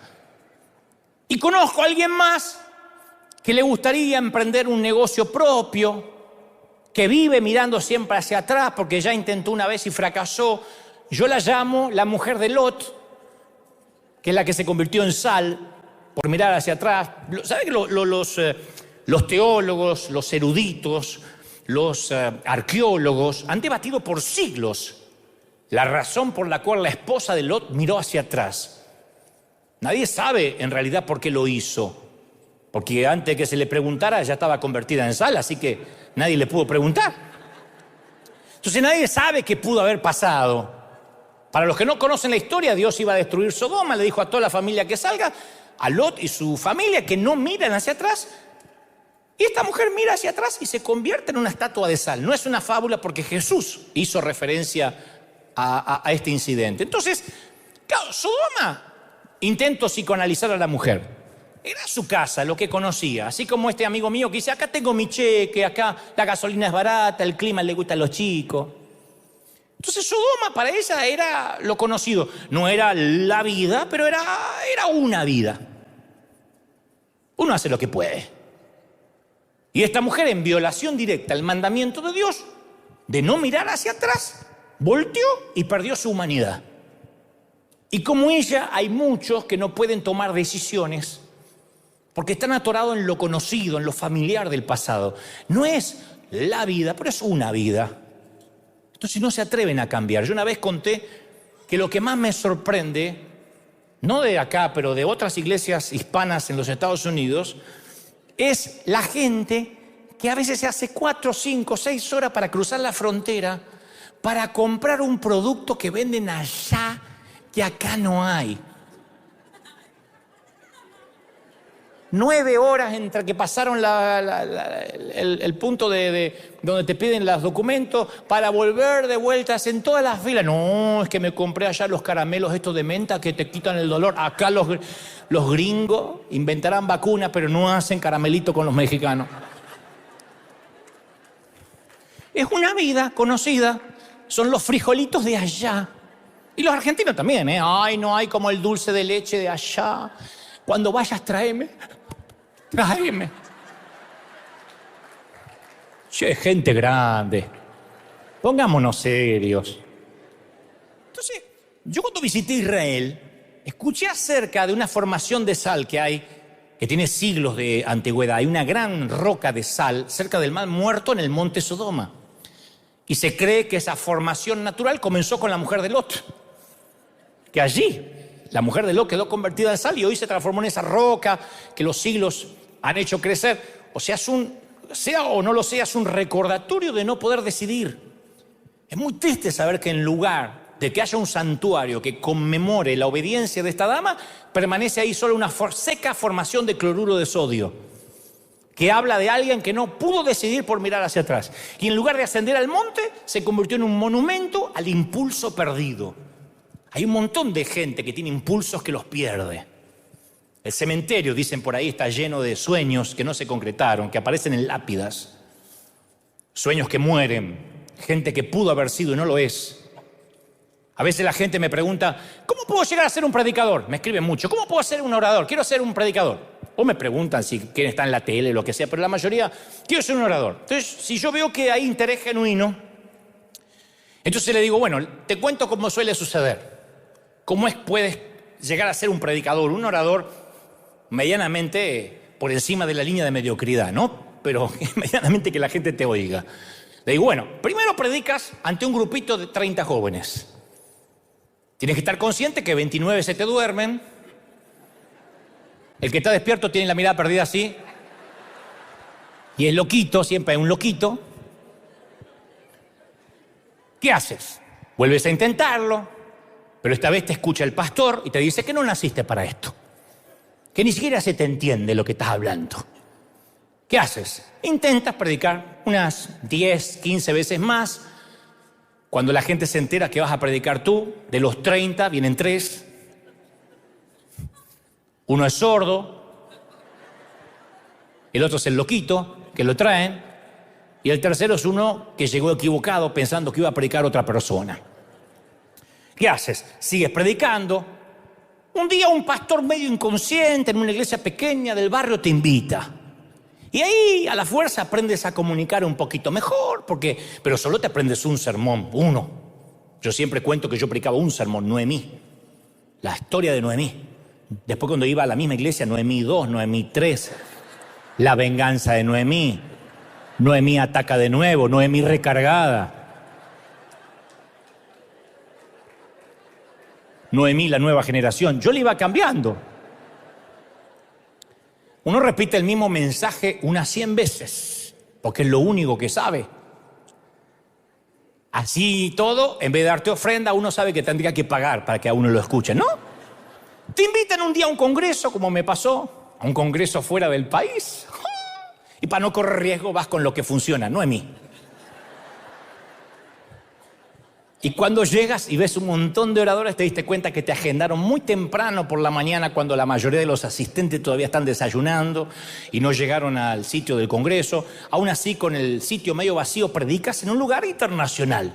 Y conozco a alguien más que le gustaría emprender un negocio propio, que vive mirando siempre hacia atrás porque ya intentó una vez y fracasó. yo la llamo la mujer de Lot, que es la que se convirtió en sal por mirar hacia atrás. ¿Sabe que los teólogos, los eruditos, los arqueólogos han debatido por siglos la razón por la cual la esposa de Lot miró hacia atrás? Nadie sabe en realidad por qué lo hizo, porque antes de que se le preguntara ya estaba convertida en sal, así que nadie le pudo preguntar. Entonces nadie sabe qué pudo haber pasado. Para los que no conocen la historia, Dios iba a destruir Sodoma, le dijo a toda la familia que salga, a Lot y su familia que no miren hacia atrás. Y esta mujer mira hacia atrás y se convierte en una estatua de sal. No es una fábula porque Jesús hizo referencia a este incidente. Entonces, claro, Sodoma intentó psicoanalizar a la mujer. Era su casa, lo que conocía. Así como este amigo mío que dice, acá tengo mi cheque, acá la gasolina es barata, el clima le gusta a los chicos. Entonces Sodoma para ella era lo conocido. No era la vida, pero era una vida. Uno hace lo que puede. Y esta mujer, en violación directa al mandamiento de Dios, de no mirar hacia atrás, volteó y perdió su humanidad. Y como ella, hay muchos que no pueden tomar decisiones porque están atorados en lo conocido, en lo familiar del pasado. No es la vida, pero es una vida. Entonces no se atreven a cambiar. Yo una vez conté que lo que más me sorprende, no de acá, pero de otras iglesias hispanas en los Estados Unidos, es la gente que a veces se hace 4, 5, 6 horas para cruzar la frontera para comprar un producto que venden allá que acá no hay. 9 horas entre que pasaron el punto de donde te piden los documentos para volver de vueltas en todas las filas. No, es que me compré allá los caramelos estos de menta que te quitan el dolor. Acá los gringos inventarán vacunas, pero no hacen caramelito con los mexicanos. Es una vida conocida, son los frijolitos de allá. Y los argentinos también, ¿eh? Ay, no hay como el dulce de leche de allá. Cuando vayas, tráeme. Che, gente grande. Pongámonos serios. Entonces, yo cuando visité Israel, escuché acerca de una formación de sal que hay, que tiene siglos de antigüedad. Hay una gran roca de sal cerca del Mar Muerto en el monte Sodoma. Y se cree que esa formación natural comenzó con la mujer de Lot. Que allí la mujer de Lot quedó convertida en sal y hoy se transformó en esa roca que los siglos han hecho crecer. O sea, sea o no lo sea, es un recordatorio de no poder decidir. Es muy triste saber que en lugar de que haya un santuario que conmemore la obediencia de esta dama, permanece ahí solo una seca formación de cloruro de sodio, que habla de alguien que no pudo decidir por mirar hacia atrás. Y en lugar de ascender al monte, se convirtió en un monumento al impulso perdido. Hay un montón de gente que tiene impulsos que los pierde. El cementerio, dicen por ahí, está lleno de sueños que no se concretaron, que aparecen en lápidas. Sueños que mueren, gente que pudo haber sido y no lo es. A veces la gente me pregunta, ¿cómo puedo llegar a ser un predicador? Me escriben mucho, ¿cómo puedo ser un orador? Quiero ser un predicador. O me preguntan si quién está en la tele, lo que sea, pero la mayoría, quiero ser un orador. Entonces, si yo veo que hay interés genuino, entonces le digo, bueno, te cuento cómo suele suceder. ¿Cómo puedes llegar a ser un predicador, un orador medianamente por encima de la línea de mediocridad, ¿no? Pero medianamente que la gente te oiga. Le digo, bueno, primero predicas ante un grupito de 30 jóvenes. Tienes que estar consciente que 29 se te duermen. El que está despierto tiene la mirada perdida así. Y el loquito, siempre hay un loquito. ¿Qué haces? Vuelves a intentarlo, pero esta vez te escucha el pastor y te dice que no naciste para esto. Que ni siquiera se te entiende lo que estás hablando. ¿Qué haces? Intentas predicar unas 10, 15 veces más. Cuando la gente se entera que vas a predicar tú, de los 30 vienen 3. Uno es sordo, el otro es el loquito, que lo traen, y el tercero es uno que llegó equivocado pensando que iba a predicar otra persona. ¿Qué haces? Sigues predicando. Un día un pastor medio inconsciente en una iglesia pequeña del barrio te invita. Y ahí a la fuerza aprendes a comunicar un poquito mejor, pero solo te aprendes un sermón, uno. Yo siempre cuento que yo predicaba un sermón, Noemí, la historia de Noemí. Después cuando iba a la misma iglesia, Noemí 2, Noemí 3, la venganza de Noemí, Noemí ataca de nuevo, Noemí recargada. Noemí, la nueva generación. Yo le iba cambiando. Uno repite el mismo mensaje unas 100 veces, porque es lo único que sabe. Así todo, en vez de darte ofrenda, uno sabe que tendría que pagar para que a uno lo escuche, ¿no? Te invitan un día a un congreso, como me pasó, a un congreso fuera del país. Y para no correr riesgo vas con lo que funciona, Noemí. Y cuando llegas y ves un montón de oradores, te diste cuenta que te agendaron muy temprano por la mañana, cuando la mayoría de los asistentes todavía están desayunando y no llegaron al sitio del congreso. Aún así, con el sitio medio vacío, predicas en un lugar internacional.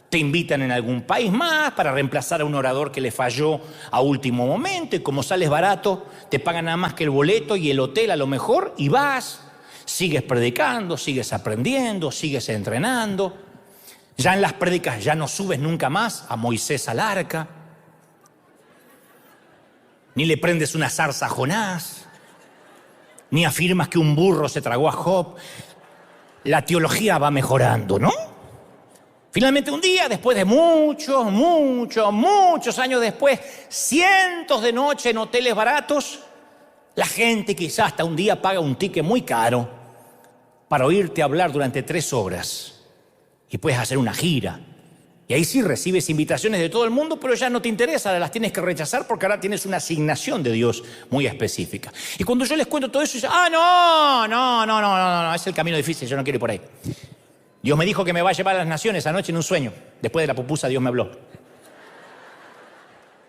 Te invitan en algún país más para reemplazar a un orador que le falló a último momento, y como sales barato, te pagan nada más que el boleto y el hotel a lo mejor, y vas, sigues predicando, sigues aprendiendo, sigues entrenando. Ya en las prédicas ya no subes nunca más a Moisés al arca, ni le prendes una zarza a Jonás, ni afirmas que un burro se tragó a Job. La teología va mejorando, ¿no? Finalmente un día, después de muchos años después, cientos de noches en hoteles baratos, la gente quizás hasta un día paga un ticket muy caro para oírte hablar durante 3 horas. Y puedes hacer una gira. Y ahí sí recibes invitaciones de todo el mundo, pero ya no te interesa, las tienes que rechazar porque ahora tienes una asignación de Dios muy específica. Y cuando yo les cuento todo eso, dicen, no, es el camino difícil, yo no quiero ir por ahí. Dios me dijo que me va a llevar a las naciones anoche en un sueño. Después de la pupusa Dios me habló.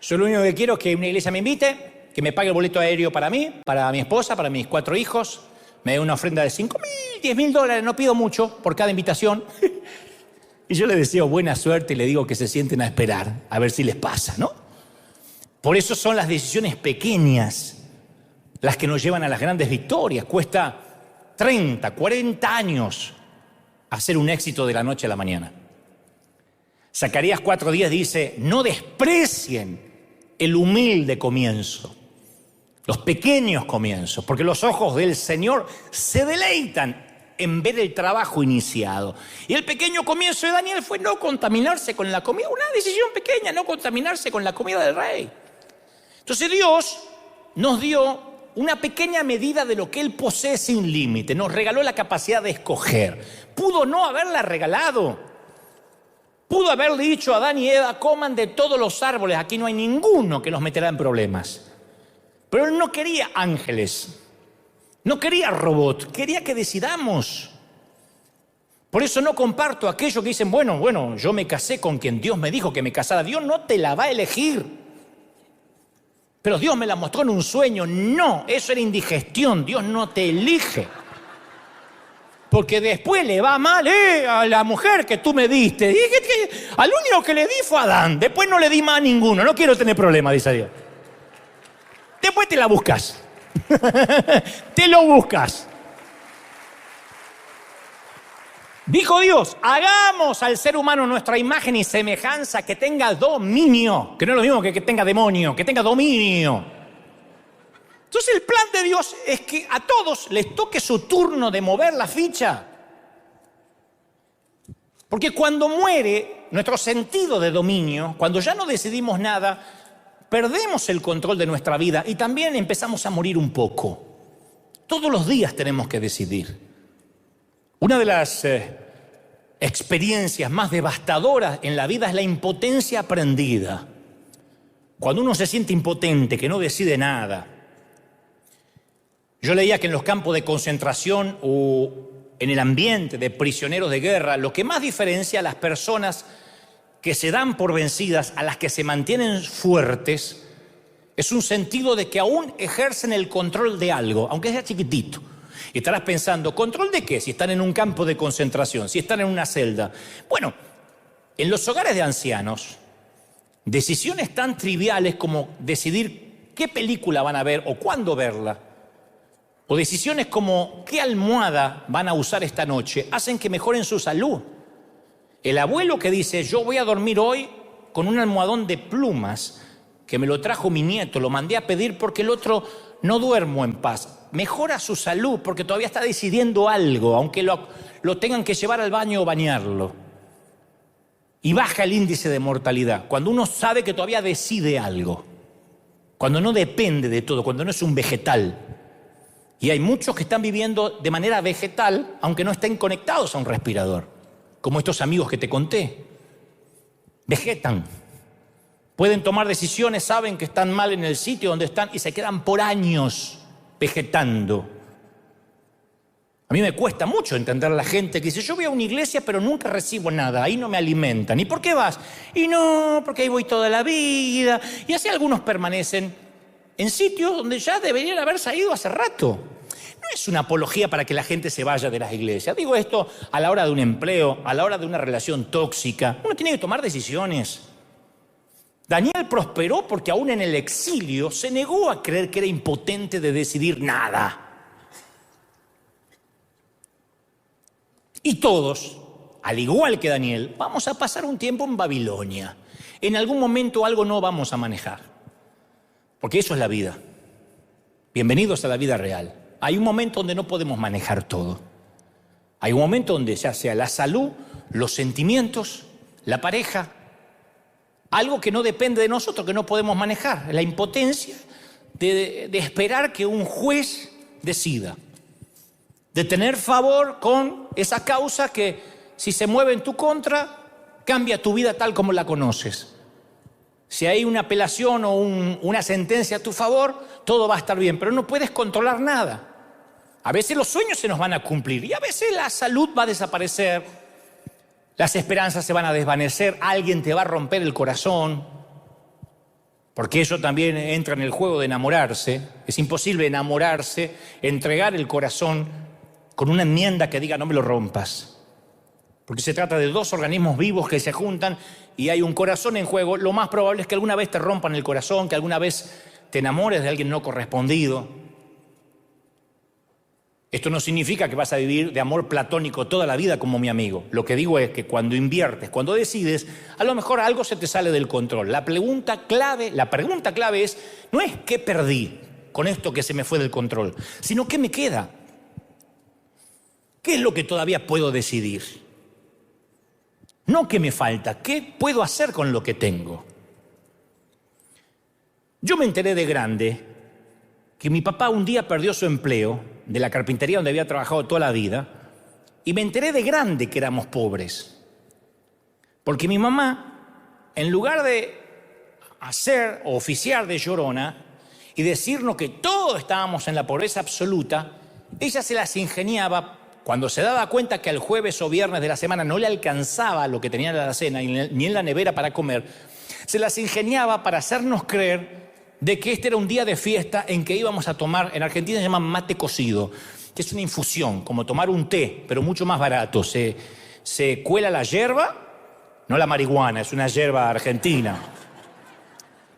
Yo lo único que quiero es que una iglesia me invite, que me pague el boleto aéreo para mí, para mi esposa, para mis 4 hijos, me dé una ofrenda de $5,000, $10,000, no pido mucho por cada invitación. Y yo les deseo buena suerte y les digo que se sienten a esperar, a ver si les pasa, ¿no? Por eso son las decisiones pequeñas las que nos llevan a las grandes victorias. Cuesta 30, 40 años hacer un éxito de la noche a la mañana. Zacarías 4:10 dice, no desprecien el humilde comienzo, los pequeños comienzos, porque los ojos del Señor se deleitan en ver el trabajo iniciado. Y el pequeño comienzo de Daniel fue no contaminarse con la comida, una decisión pequeña, no contaminarse con la comida del rey. Entonces Dios nos dio una pequeña medida de lo que Él posee sin límite, nos regaló la capacidad de escoger. Pudo no haberla regalado, pudo haberle dicho a Adán y Eva, coman de todos los árboles, aquí no hay ninguno que los meterá en problemas. Pero Él no quería ángeles, no quería robot, quería que decidamos. Por eso no comparto aquello que dicen, bueno, yo me casé con quien Dios me dijo que me casara. Dios no te la va a elegir. Pero Dios me la mostró en un sueño. No, eso era indigestión. Dios no te elige. Porque después le va mal a la mujer que tú me diste. Al único que le di fue a Adán. Después no le di más a ninguno. No quiero tener problemas, dice Dios. Después te la buscas. Te lo buscas. Dijo Dios, hagamos al ser humano nuestra imagen y semejanza, que tenga dominio, que no es lo mismo que tenga demonio, que tenga dominio. Entonces el plan de Dios es que a todos les toque su turno de mover la ficha. Porque cuando muere nuestro sentido de dominio, cuando ya no decidimos nada, perdemos el control de nuestra vida y también empezamos a morir un poco. Todos los días tenemos que decidir. Una de las experiencias más devastadoras en la vida es la impotencia aprendida. Cuando uno se siente impotente, que no decide nada. Yo leía que en los campos de concentración o en el ambiente de prisioneros de guerra, lo que más diferencia a las personas que se dan por vencidas, a las que se mantienen fuertes, es un sentido de que aún ejercen el control de algo, aunque sea chiquitito. Y estarás pensando, ¿control de qué? Si están en un campo de concentración, si están en una celda. Bueno, en los hogares de ancianos, decisiones tan triviales como decidir qué película van a ver o cuándo verla, o decisiones como qué almohada van a usar esta noche, hacen que mejoren su salud. El abuelo que dice, yo voy a dormir hoy con un almohadón de plumas que me lo trajo mi nieto, lo mandé a pedir porque el otro no duermo en paz. Mejora su salud porque todavía está decidiendo algo, aunque lo tengan que llevar al baño o bañarlo. Y baja el índice de mortalidad, cuando uno sabe que todavía decide algo, cuando no depende de todo, cuando no es un vegetal. Y hay muchos que están viviendo de manera vegetal, aunque no estén conectados a un respirador, como estos amigos que te conté. Vegetan. Pueden tomar decisiones, saben que están mal en el sitio donde están y se quedan por años vegetando. A mí me cuesta mucho entender a la gente que dice, yo voy a una iglesia pero nunca recibo nada, ahí no me alimentan. ¿Y por qué vas? Y no, porque ahí voy toda la vida. Y así algunos permanecen en sitios donde ya deberían haberse ido hace rato. No es una apología para que la gente se vaya de las iglesias. Digo esto a la hora de un empleo, a la hora de una relación tóxica. Uno tiene que tomar decisiones. Daniel prosperó porque aún en el exilio se negó a creer que era impotente de decidir nada. Y todos, al igual que Daniel, vamos a pasar un tiempo en Babilonia. En algún momento algo no vamos a manejar. Porque eso es la vida. Bienvenidos a la vida real. Hay un momento donde no podemos manejar todo. Hay un momento donde ya sea la salud, los sentimientos, la pareja, algo que no depende de nosotros, que no podemos manejar, la impotencia de esperar que un juez decida, de tener favor con esa causa que si se mueve en tu contra, cambia tu vida tal como la conoces. Si hay una apelación o una sentencia a tu favor, todo va a estar bien, pero no puedes controlar nada. A veces los sueños se nos van a cumplir y a veces la salud va a desaparecer. Las esperanzas se van a desvanecer, alguien te va a romper el corazón, porque eso también entra en el juego de enamorarse. Es imposible enamorarse, entregar el corazón con una enmienda que diga no me lo rompas. Porque se trata de dos organismos vivos que se juntan y hay un corazón en juego. Lo más probable es que alguna vez te rompan el corazón, que alguna vez te enamores de alguien no correspondido. Esto no significa que vas a vivir de amor platónico toda la vida como mi amigo. Lo que digo es que cuando inviertes, cuando decides, a lo mejor algo se te sale del control. La pregunta clave es, no es qué perdí con esto que se me fue del control, sino qué me queda. ¿Qué es lo que todavía puedo decidir? No qué me falta, qué puedo hacer con lo que tengo. Yo me enteré de grande que mi papá un día perdió su empleo de la carpintería donde había trabajado toda la vida, y me enteré de grande que éramos pobres. Porque mi mamá, en lugar de hacer o oficiar de llorona y decirnos que todos estábamos en la pobreza absoluta, ella se las ingeniaba cuando se daba cuenta que el jueves o viernes de la semana no le alcanzaba lo que tenía en la cena ni en la nevera para comer, se las ingeniaba para hacernos creer de que este era un día de fiesta en que íbamos a tomar, en Argentina se llama mate cocido, que es una infusión, como tomar un té, pero mucho más barato. Se cuela la yerba, no la marihuana, es una yerba argentina.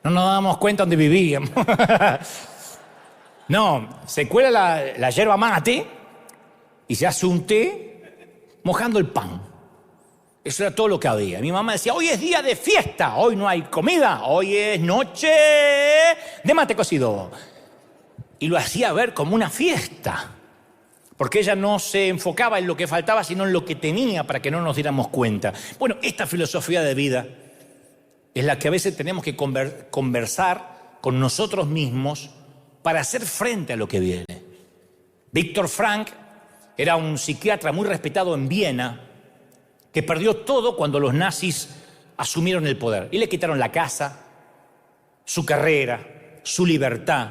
No nos damos cuenta dónde vivíamos. No, se cuela la yerba mate y se hace un té mojando el pan. Eso era todo lo que había. Mi mamá decía, hoy es día de fiesta, hoy no hay comida, hoy es noche de mate cocido. Y lo hacía ver como una fiesta, porque ella no se enfocaba en lo que faltaba, sino en lo que tenía para que no nos diéramos cuenta. Bueno, esta filosofía de vida es la que a veces tenemos que conversar con nosotros mismos para hacer frente a lo que viene. Viktor Frankl era un psiquiatra muy respetado en Viena, que perdió todo cuando los nazis asumieron el poder y le quitaron la casa, su carrera, su libertad.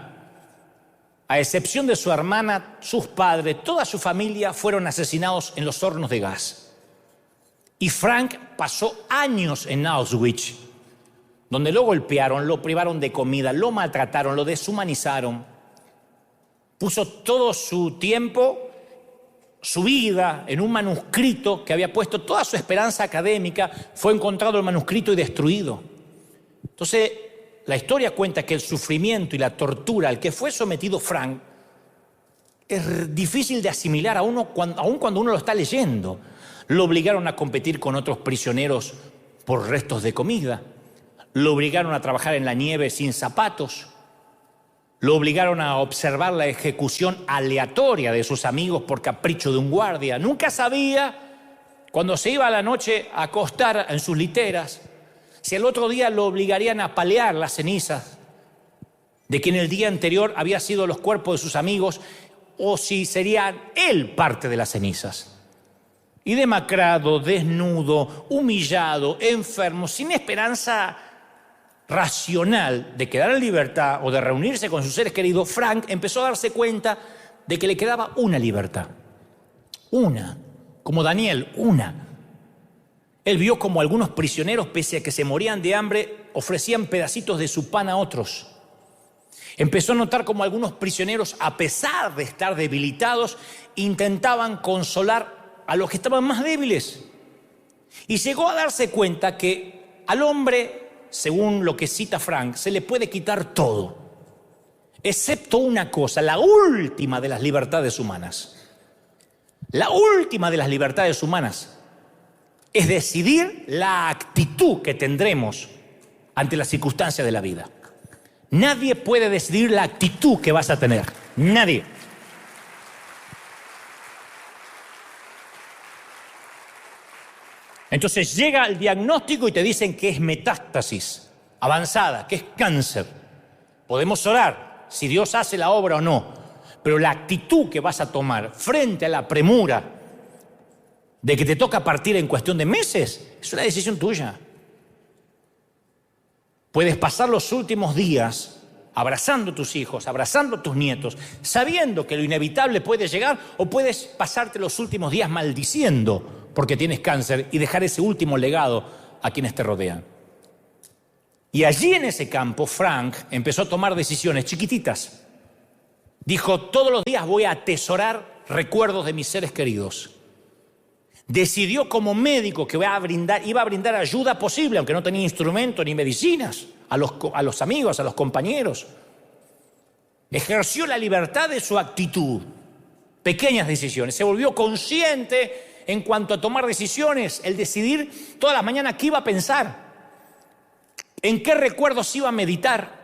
A excepción de su hermana, sus padres, toda su familia fueron asesinados en los hornos de gas. Y Frank pasó años en Auschwitz, donde lo golpearon, lo privaron de comida, lo maltrataron, lo deshumanizaron. Puso todo su tiempo, su vida en un manuscrito que había puesto toda su esperanza académica. Fue encontrado el manuscrito y destruido. Entonces, la historia cuenta que el sufrimiento y la tortura al que fue sometido Frank es difícil de asimilar aún cuando uno lo está leyendo. lo obligaron a competir con otros prisioneros por restos de comida, lo obligaron a trabajar en la nieve sin zapatos, lo obligaron a observar la ejecución aleatoria de sus amigos por capricho de un guardia. Nunca sabía, cuando se iba a la noche a acostar en sus literas, si al otro día lo obligarían a palear las cenizas de quien el día anterior había sido los cuerpos de sus amigos, o si serían él parte de las cenizas. Y demacrado, desnudo, humillado, enfermo, sin esperanza racional de quedar en libertad o de reunirse con sus seres queridos, Frank empezó a darse cuenta de que le quedaba una libertad. Una, como Daniel, una. Él vio como algunos prisioneros, pese a que se morían de hambre, ofrecían pedacitos de su pan a otros. Empezó a notar como algunos prisioneros, a pesar de estar debilitados, intentaban consolar a los que estaban más débiles. Y llegó a darse cuenta que al hombre, según lo que cita Frank, se le puede quitar todo, excepto una cosa, la última de las libertades humanas. La última de las libertades humanas es decidir la actitud que tendremos ante las circunstancias de la vida. Nadie puede decidir la actitud que vas a tener. Nadie. Entonces llega el diagnóstico y te dicen que es metástasis avanzada, que es cáncer. Podemos orar si Dios hace la obra o no, pero la actitud que vas a tomar frente a la premura de que te toca partir en cuestión de meses es una decisión tuya. Puedes pasar los últimos días abrazando a tus hijos, abrazando a tus nietos, sabiendo que lo inevitable puede llegar, o puedes pasarte los últimos días maldiciendo porque tienes cáncer y dejar ese último legado a quienes te rodean. Y allí en ese campo, Frank empezó a tomar decisiones chiquititas. Dijo, todos los días voy a atesorar recuerdos de mis seres queridos. Decidió como médico que iba a brindar ayuda posible, aunque no tenía instrumentos ni medicinas, a los amigos, a los compañeros. Ejerció la libertad de su actitud. Pequeñas decisiones. Se volvió consciente en cuanto a tomar decisiones, el decidir todas las mañanas qué iba a pensar, en qué recuerdos iba a meditar,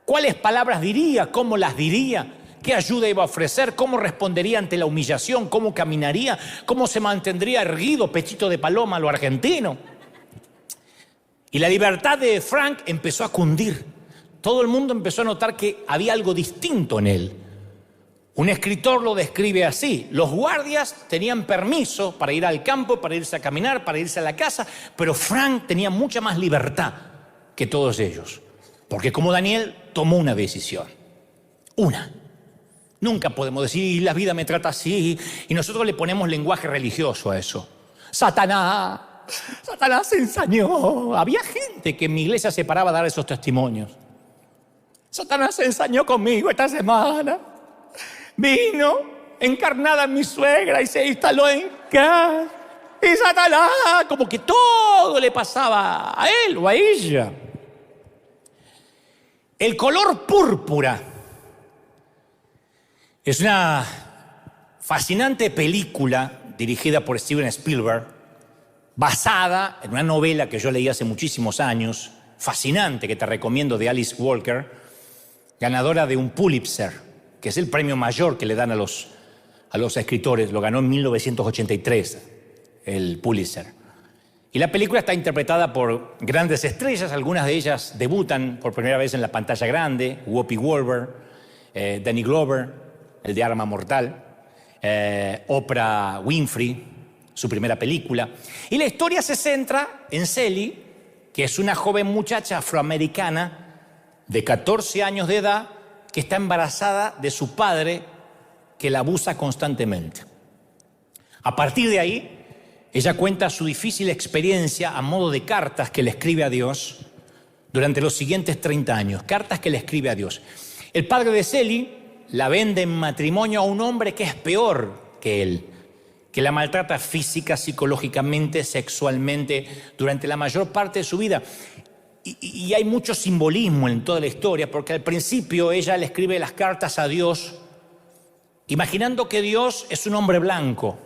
cuáles palabras diría, cómo las diría, qué ayuda iba a ofrecer, cómo respondería ante la humillación, cómo caminaría, cómo se mantendría erguido, pechito de paloma a lo argentino. Y la libertad de Frank empezó a cundir. Todo el mundo empezó a notar que había algo distinto en él. Un escritor lo describe así: los guardias tenían permiso para ir al campo, para irse a caminar, para irse a la casa, pero Frank tenía mucha más libertad que todos ellos, porque como Daniel tomó una decisión, una. Nunca podemos decir, la vida me trata así, y nosotros le ponemos lenguaje religioso a eso. Satanás se ensañó. Había gente que en mi iglesia se paraba a dar esos testimonios. Satanás se ensañó conmigo esta semana. Vino encarnada en mi suegra y se instaló en casa. Y Satanás, como que todo le pasaba a él o a ella. El color púrpura es una fascinante película dirigida por Steven Spielberg, basada en una novela que yo leí hace muchísimos años, fascinante, que te recomiendo, de Alice Walker, ganadora de un Pulitzer, que es el premio mayor que le dan a los escritores. Lo ganó en 1983, el Pulitzer. Y la película está interpretada por grandes estrellas, algunas de ellas debutan por primera vez en la pantalla grande: Whoopi Goldberg, Danny Glover, el de Arma Mortal, Oprah Winfrey, su primera película. Y la historia se centra en Sally, que es una joven muchacha afroamericana de 14 años de edad que está embarazada de su padre, que la abusa constantemente. A partir de ahí, ella cuenta su difícil experiencia a modo de cartas que le escribe a Dios durante los siguientes 30 años. Cartas que le escribe a Dios. El padre de Sally la vende en matrimonio a un hombre que es peor que él, que la maltrata física, psicológicamente, sexualmente durante la mayor parte de su vida. Y hay mucho simbolismo en toda la historia, porque al principio ella le escribe las cartas a Dios imaginando que Dios es un hombre blanco,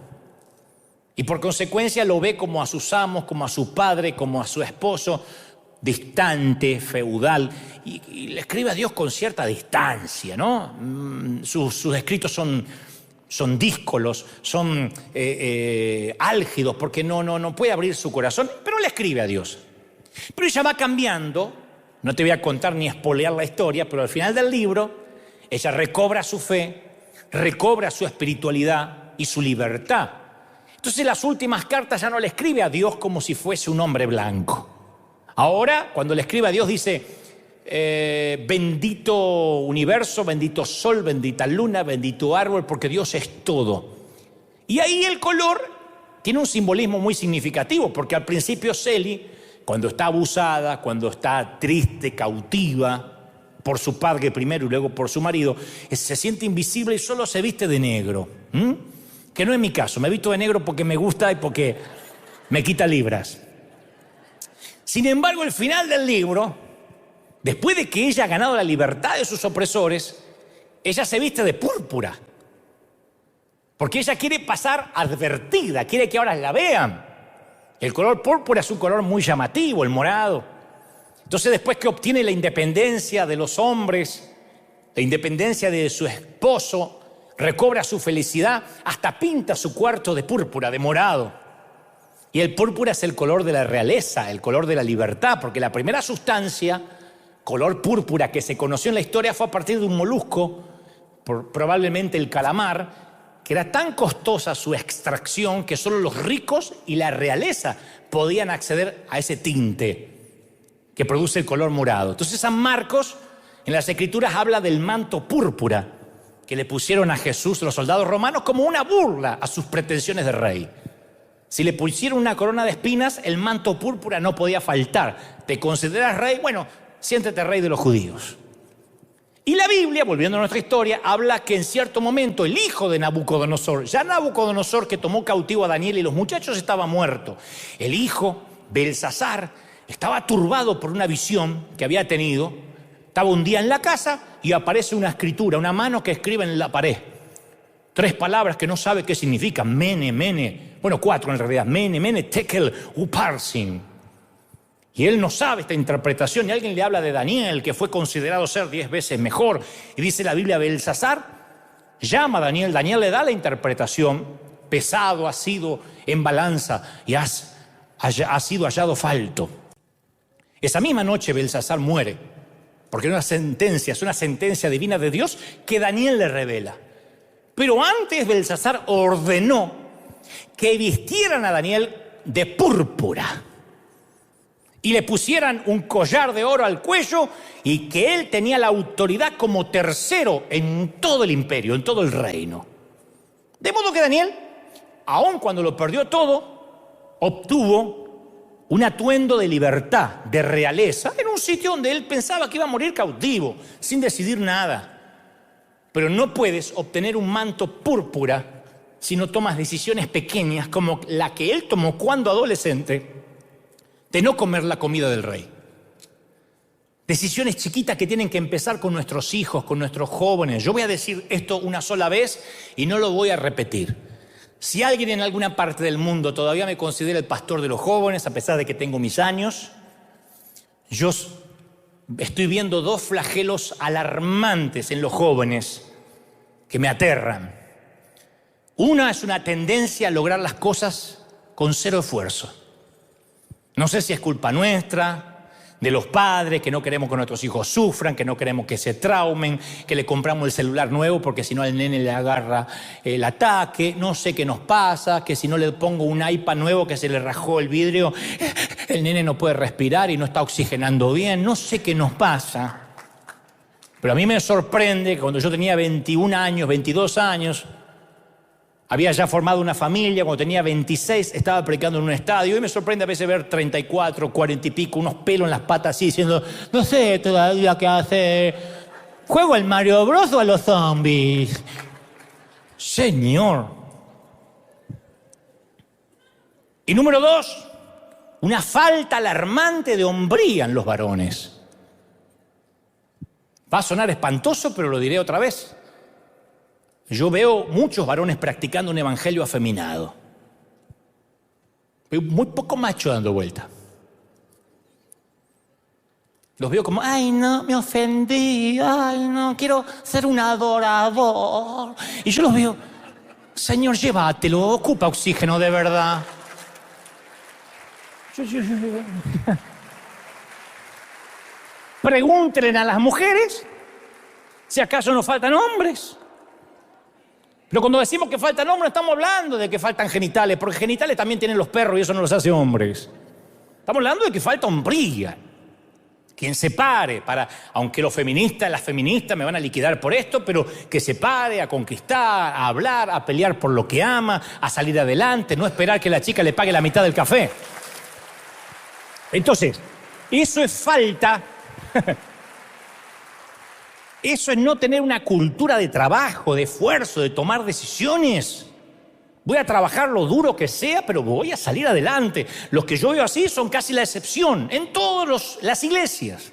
Y por consecuencia lo ve como a sus amos, como a su padre, como a su esposo, distante, feudal, y le escribe a Dios con cierta distancia, ¿no? Sus escritos son díscolos, son álgidos, porque no puede abrir su corazón, pero le escribe a Dios. Pero ella va cambiando, no te voy a contar ni espolear la historia, pero al final del libro, ella recobra su fe, recobra su espiritualidad y su libertad. Entonces las últimas cartas ya no le escribe a Dios como si fuese un hombre blanco. Ahora, cuando le escribe a Dios, dice, bendito universo, bendito sol, bendita luna, bendito árbol, porque Dios es todo. Y ahí el color tiene un simbolismo muy significativo, porque al principio Celi, cuando está abusada, cuando está triste, cautiva, por su padre primero y luego por su marido, se siente invisible y solo se viste de negro. Que no es mi caso, me visto de negro porque me gusta y porque me quita libras. Sin embargo, al final del libro, después de que ella ha ganado la libertad de sus opresores, ella se viste de púrpura. Porque ella quiere pasar advertida, quiere que ahora la vean. El color púrpura es un color muy llamativo, el morado. Entonces, después que obtiene la independencia de los hombres, la independencia de su esposo, recobra su felicidad, hasta pinta su cuarto de púrpura, de morado. Y el púrpura es el color de la realeza, el color de la libertad, porque la primera sustancia, color púrpura, que se conoció en la historia fue a partir de un molusco, probablemente el calamar, que era tan costosa su extracción que solo los ricos y la realeza podían acceder a ese tinte que produce el color morado. Entonces San Marcos en las Escrituras habla del manto púrpura que le pusieron a Jesús los soldados romanos como una burla a sus pretensiones de rey. Si le pusieron una corona de espinas, el manto púrpura no podía faltar. ¿Te consideras rey? Bueno, siéntete rey de los judíos. Y la Biblia, volviendo a nuestra historia, habla que en cierto momento el hijo de Nabucodonosor, ya Nabucodonosor que tomó cautivo a Daniel y los muchachos, estaba muerto. El hijo, Belsasar, estaba turbado por una visión que había tenido. Estaba un día en la casa y aparece una escritura, una mano que escribe en la pared. 3 palabras que no sabe qué significan. Mene, mene. Bueno, 4 en realidad. Mene, mene, tekel, uparsin. Y él no sabe esta interpretación. Y alguien le habla de Daniel, que fue considerado ser 10 veces mejor. Y dice la Biblia, Belsasar llama a Daniel. Daniel le da la interpretación. Pesado ha sido en balanza y ha sido hallado falto. Esa misma noche Belsasar muere. Porque es una sentencia divina de Dios que Daniel le revela. Pero antes Belsasar ordenó que vistieran a Daniel de púrpura y le pusieran un collar de oro al cuello y que él tenía la autoridad como tercero en todo el imperio, en todo el reino. De modo que Daniel, aun cuando lo perdió todo, obtuvo un atuendo de libertad, de realeza, en un sitio donde él pensaba que iba a morir cautivo, sin decidir nada. Pero no puedes obtener un manto púrpura si no tomas decisiones pequeñas como la que él tomó cuando adolescente de no comer la comida del rey. Decisiones chiquitas que tienen que empezar con nuestros hijos, con nuestros jóvenes. Yo voy a decir esto una sola vez y no lo voy a repetir. Si alguien en alguna parte del mundo todavía me considera el pastor de los jóvenes, a pesar de que tengo mis años, yo estoy viendo 2 flagelos alarmantes en los jóvenes que me aterran. Una es una tendencia a lograr las cosas con 0 esfuerzo. No sé si es culpa nuestra, de los padres, que no queremos que nuestros hijos sufran, que no queremos que se traumen, que le compramos el celular nuevo porque si no al nene le agarra el ataque. No sé qué nos pasa, que si no le pongo un iPad nuevo que se le rajó el vidrio, el nene no puede respirar y no está oxigenando bien. No sé qué nos pasa. Pero a mí me sorprende que cuando yo tenía 21 años, 22 años, había ya formado una familia. Cuando tenía 26 estaba predicando en un estadio. Y me sorprende a veces ver 34, 40 y pico, unos pelos en las patas así, diciendo, no sé todavía qué hacer. ¿Juego al Mario Bros o a los zombies? Señor. Y número 2, una falta alarmante de hombría en los varones. Va a sonar espantoso, pero lo diré otra vez. Yo veo muchos varones practicando un evangelio afeminado. Veo muy poco macho dando vuelta. Los veo como, ay no, me ofendí, ay no, quiero ser un adorador. Y yo los veo, Señor, llévatelo, ocupa oxígeno de verdad. Pregúntenle a las mujeres si acaso nos faltan hombres. Pero cuando decimos que faltan hombres, estamos hablando de que faltan genitales, porque genitales también tienen los perros y eso no los hace hombres. Estamos hablando de que falta hombría. Quien se pare para, aunque los feministas, las feministas me van a liquidar por esto, pero que se pare a conquistar, a hablar, a pelear por lo que ama, a salir adelante, no esperar que la chica le pague la mitad del café. Entonces, eso es falta. Eso es no tener una cultura de trabajo, de esfuerzo, de tomar decisiones. Voy a trabajar lo duro que sea, pero voy a salir adelante. Los que yo veo así son casi la excepción en todas las iglesias.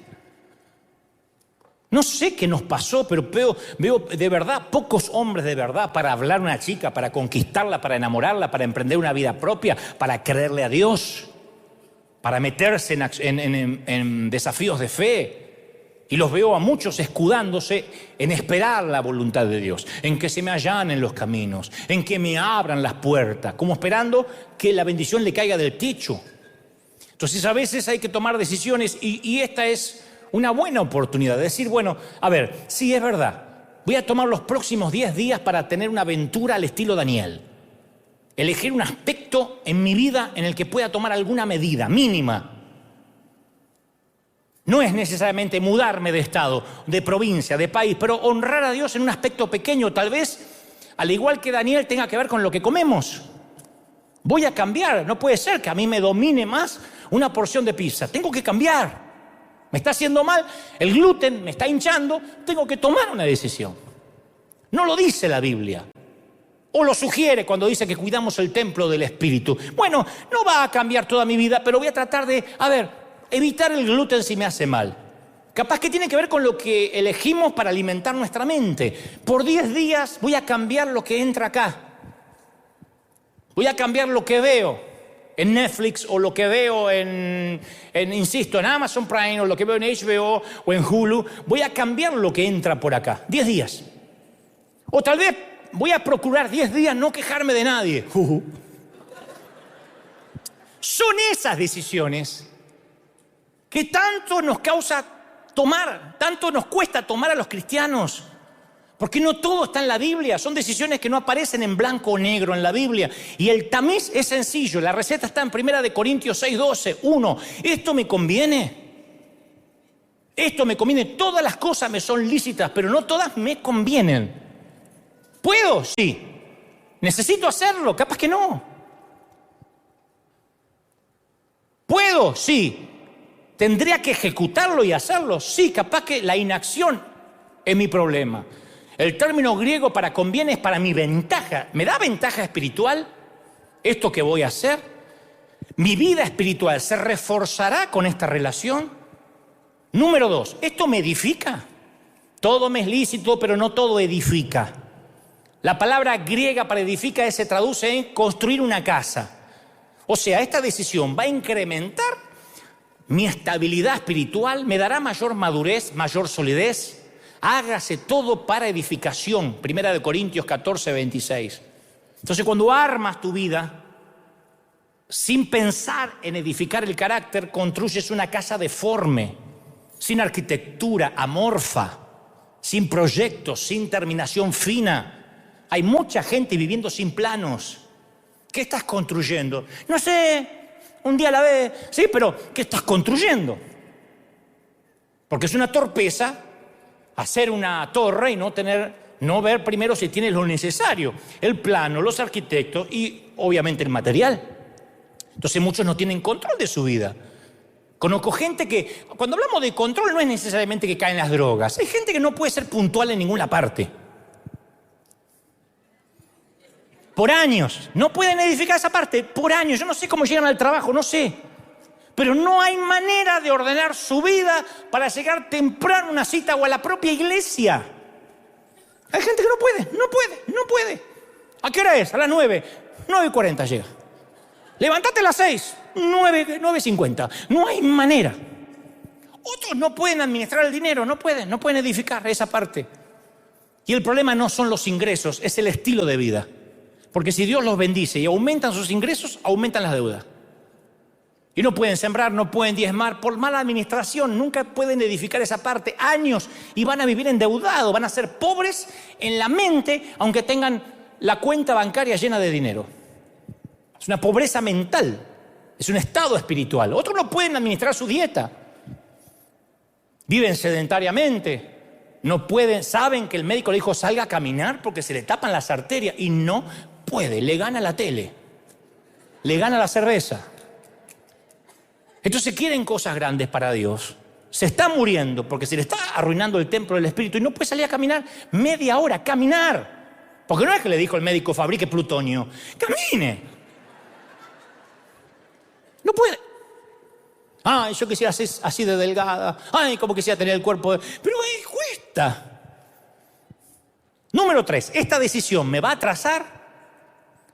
No sé qué nos pasó, pero veo de verdad pocos hombres de verdad para hablar a una chica, para conquistarla, para enamorarla, para emprender una vida propia, para creerle a Dios, para meterse en desafíos de fe. Y los veo a muchos escudándose en esperar la voluntad de Dios, en que se me allanen los caminos, en que me abran las puertas, como esperando que la bendición le caiga del techo. Entonces a veces hay que tomar decisiones y esta es una buena oportunidad de decir, bueno, a ver, sí es verdad, voy a tomar los próximos 10 días para tener una aventura al estilo Daniel. Elegir un aspecto en mi vida en el que pueda tomar alguna medida mínima. No es necesariamente mudarme de estado, de provincia, de país, pero honrar a Dios en un aspecto pequeño, tal vez, al igual que Daniel, tenga que ver con lo que comemos. Voy a cambiar, no puede ser que a mí me domine más una porción de pizza. Tengo que cambiar. Me está haciendo mal, el gluten me está hinchando, tengo que tomar una decisión. No lo dice la Biblia. O lo sugiere cuando dice que cuidamos el templo del Espíritu. Bueno, no va a cambiar toda mi vida, pero voy a tratar de, evitar el gluten si me hace mal. Capaz que tiene que ver con lo que elegimos para alimentar nuestra mente. Por 10 días voy a cambiar lo que entra acá. Voy a cambiar lo que veo en Netflix o lo que veo insisto, en Amazon Prime o lo que veo en HBO o en Hulu. Voy a cambiar lo que entra por acá. 10 días. O tal vez voy a procurar 10 días no quejarme de nadie. Son esas decisiones que tanto nos causa tomar, tanto nos cuesta tomar a los cristianos. Porque no todo está en la Biblia, son decisiones que no aparecen en blanco o negro en la Biblia. Y el tamiz es sencillo, la receta está en 1 Corintios 6:12. 1, ¿esto me conviene? Esto me conviene, todas las cosas me son lícitas, pero no todas me convienen. ¿Puedo? Sí. ¿Necesito hacerlo? Capaz que no. ¿Puedo? Sí. ¿Tendría que ejecutarlo y hacerlo? Sí, capaz que la inacción es mi problema. El término griego para conviene es para mi ventaja. ¿Me da ventaja espiritual esto que voy a hacer? ¿Mi vida espiritual se reforzará con esta relación? Número 2, ¿esto me edifica? Todo me es lícito, pero no todo edifica. La palabra griega para edifica se traduce en construir una casa. O sea, esta decisión va a incrementar mi estabilidad espiritual, me dará mayor madurez, mayor solidez. Hágase todo para edificación. 1 Corintios 14:26. Entonces, cuando armas tu vida, sin pensar en edificar el carácter, construyes una casa deforme, sin arquitectura, amorfa, sin proyectos, sin terminación fina. Hay mucha gente viviendo sin planos. ¿Qué estás construyendo? No sé. Un día a la vez, sí, pero ¿qué estás construyendo? Porque es una torpeza hacer una torre y no ver primero si tienes lo necesario, el plano, los arquitectos y obviamente el material. Entonces muchos no tienen control de su vida. Conozco gente que, cuando hablamos de control, no es necesariamente que caen las drogas. Hay gente que no puede ser puntual en ninguna parte. Por años. No pueden edificar esa parte. Por años. Yo no sé cómo llegan al trabajo, no sé. Pero no hay manera de ordenar su vida para llegar temprano a una cita o a la propia iglesia. Hay gente que no puede. ¿A qué hora es? A las 9. 9:40 llega. Levántate a las 6, 9:50. No hay manera. Otros no pueden administrar el dinero, no pueden edificar esa parte. Y el problema no son los ingresos, es el estilo de vida. Porque si Dios los bendice y aumentan sus ingresos, aumentan las deudas. Y no pueden sembrar, no pueden diezmar. Por mala administración, nunca pueden edificar esa parte. Años y van a vivir endeudados, van a ser pobres en la mente, aunque tengan la cuenta bancaria llena de dinero. Es una pobreza mental, es un estado espiritual. Otros no pueden administrar su dieta. Viven sedentariamente. No pueden, saben que el médico le dijo salga a caminar porque se le tapan las arterias y no puede, le gana la tele, le gana la cerveza. Entonces quieren cosas grandes para Dios. Se está muriendo porque se le está arruinando el templo del Espíritu y no puede salir a caminar media hora, caminar. Porque no es que le dijo el médico fabrique plutonio, camine. No puede. Ay, yo quisiera ser así de delgada. Ay, como quisiera tener el cuerpo de... Pero cuesta. Número 3, esta decisión me va a atrasar.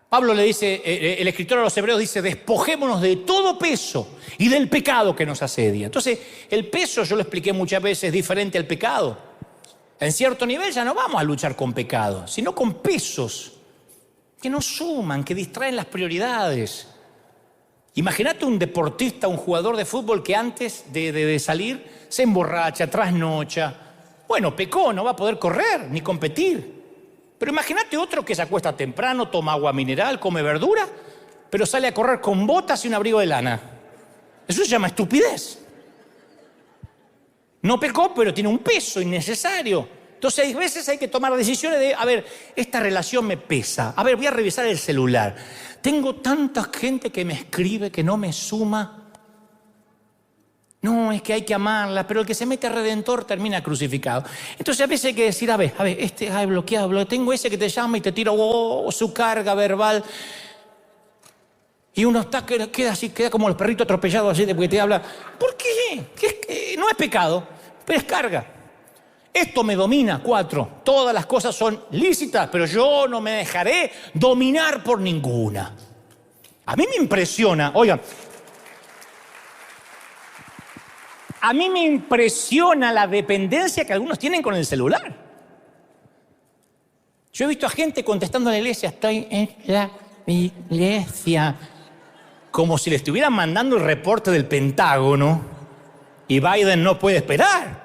Pablo le dice, el escritor a los Hebreos dice, despojémonos de todo peso y del pecado que nos asedia. Entonces, el peso, yo lo expliqué muchas veces, es diferente al pecado. En cierto nivel ya no vamos a luchar con pecado, sino con pesos que nos suman, que distraen las prioridades. Imagínate un deportista, un jugador de fútbol que antes de salir se emborracha, trasnocha. Bueno, pecó, no va a poder correr ni competir. Pero imagínate otro que se acuesta temprano, toma agua mineral, come verdura, pero sale a correr con botas y un abrigo de lana. Eso se llama estupidez. No pecó, pero tiene un peso innecesario. Entonces, a veces hay que tomar decisiones de, a ver, esta relación me pesa. A ver, voy a revisar el celular. Tengo tanta gente que me escribe que no me suma. No, es que hay que amarla, pero el que se mete a Redentor termina crucificado. Entonces a veces hay que decir, a ver, bloqueado, tengo ese que te llama y te tira su carga verbal. Y uno queda así, queda como el perrito atropellado así porque te habla. ¿Por qué? No es pecado, pero es carga. Esto me domina. 4, todas las cosas son lícitas, pero yo no me dejaré dominar por ninguna. A mí me impresiona, oigan, a mí me impresiona la dependencia que algunos tienen con el celular. Yo he visto a gente contestando en la iglesia, estoy en la iglesia, como si le estuvieran mandando el reporte del Pentágono y Biden no puede esperar.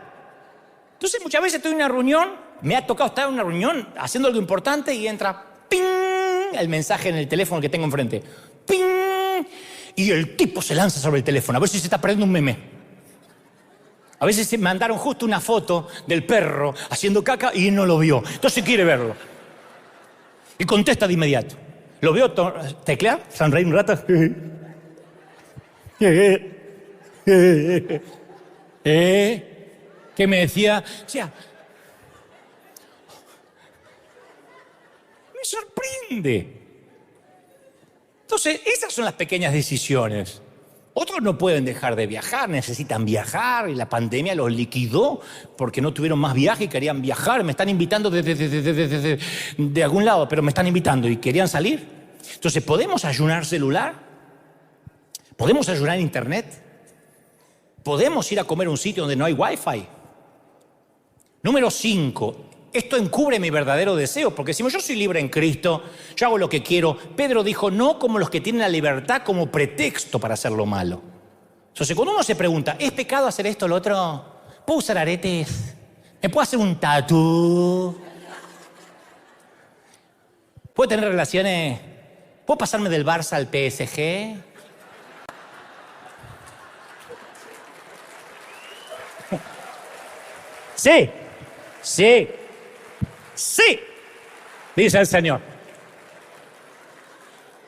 Entonces muchas veces estoy en una reunión, me ha tocado estar en una reunión haciendo algo importante y entra ¡ping! El mensaje en el teléfono que tengo enfrente. ¡Ping! Y el tipo se lanza sobre el teléfono, a ver si se está perdiendo un meme. A veces se mandaron justo una foto del perro haciendo caca y él no lo vio. Entonces quiere verlo. Y contesta de inmediato. Lo veo teclear, sonreír un rato. Que me decía, o sea, me sorprende. Entonces, esas son las pequeñas decisiones. Otros no pueden dejar de viajar, necesitan viajar y la pandemia los liquidó porque no tuvieron más viaje y querían viajar. Me están invitando de algún lado, pero me están invitando y querían salir. Entonces, ¿podemos ayunar celular? ¿Podemos ayunar internet? ¿Podemos ir a comer a un sitio donde no hay wifi? Número 5. Esto encubre mi verdadero deseo, porque si yo soy libre en Cristo, yo hago lo que quiero. Pedro dijo, no como los que tienen la libertad como pretexto para hacer lo malo. Entonces, cuando uno se pregunta, ¿es pecado hacer esto o lo otro? ¿Puedo usar aretes? ¿Me puedo hacer un tatú? ¿Puedo tener relaciones? ¿Puedo pasarme del Barça al PSG? Sí, sí. Sí, dice el Señor.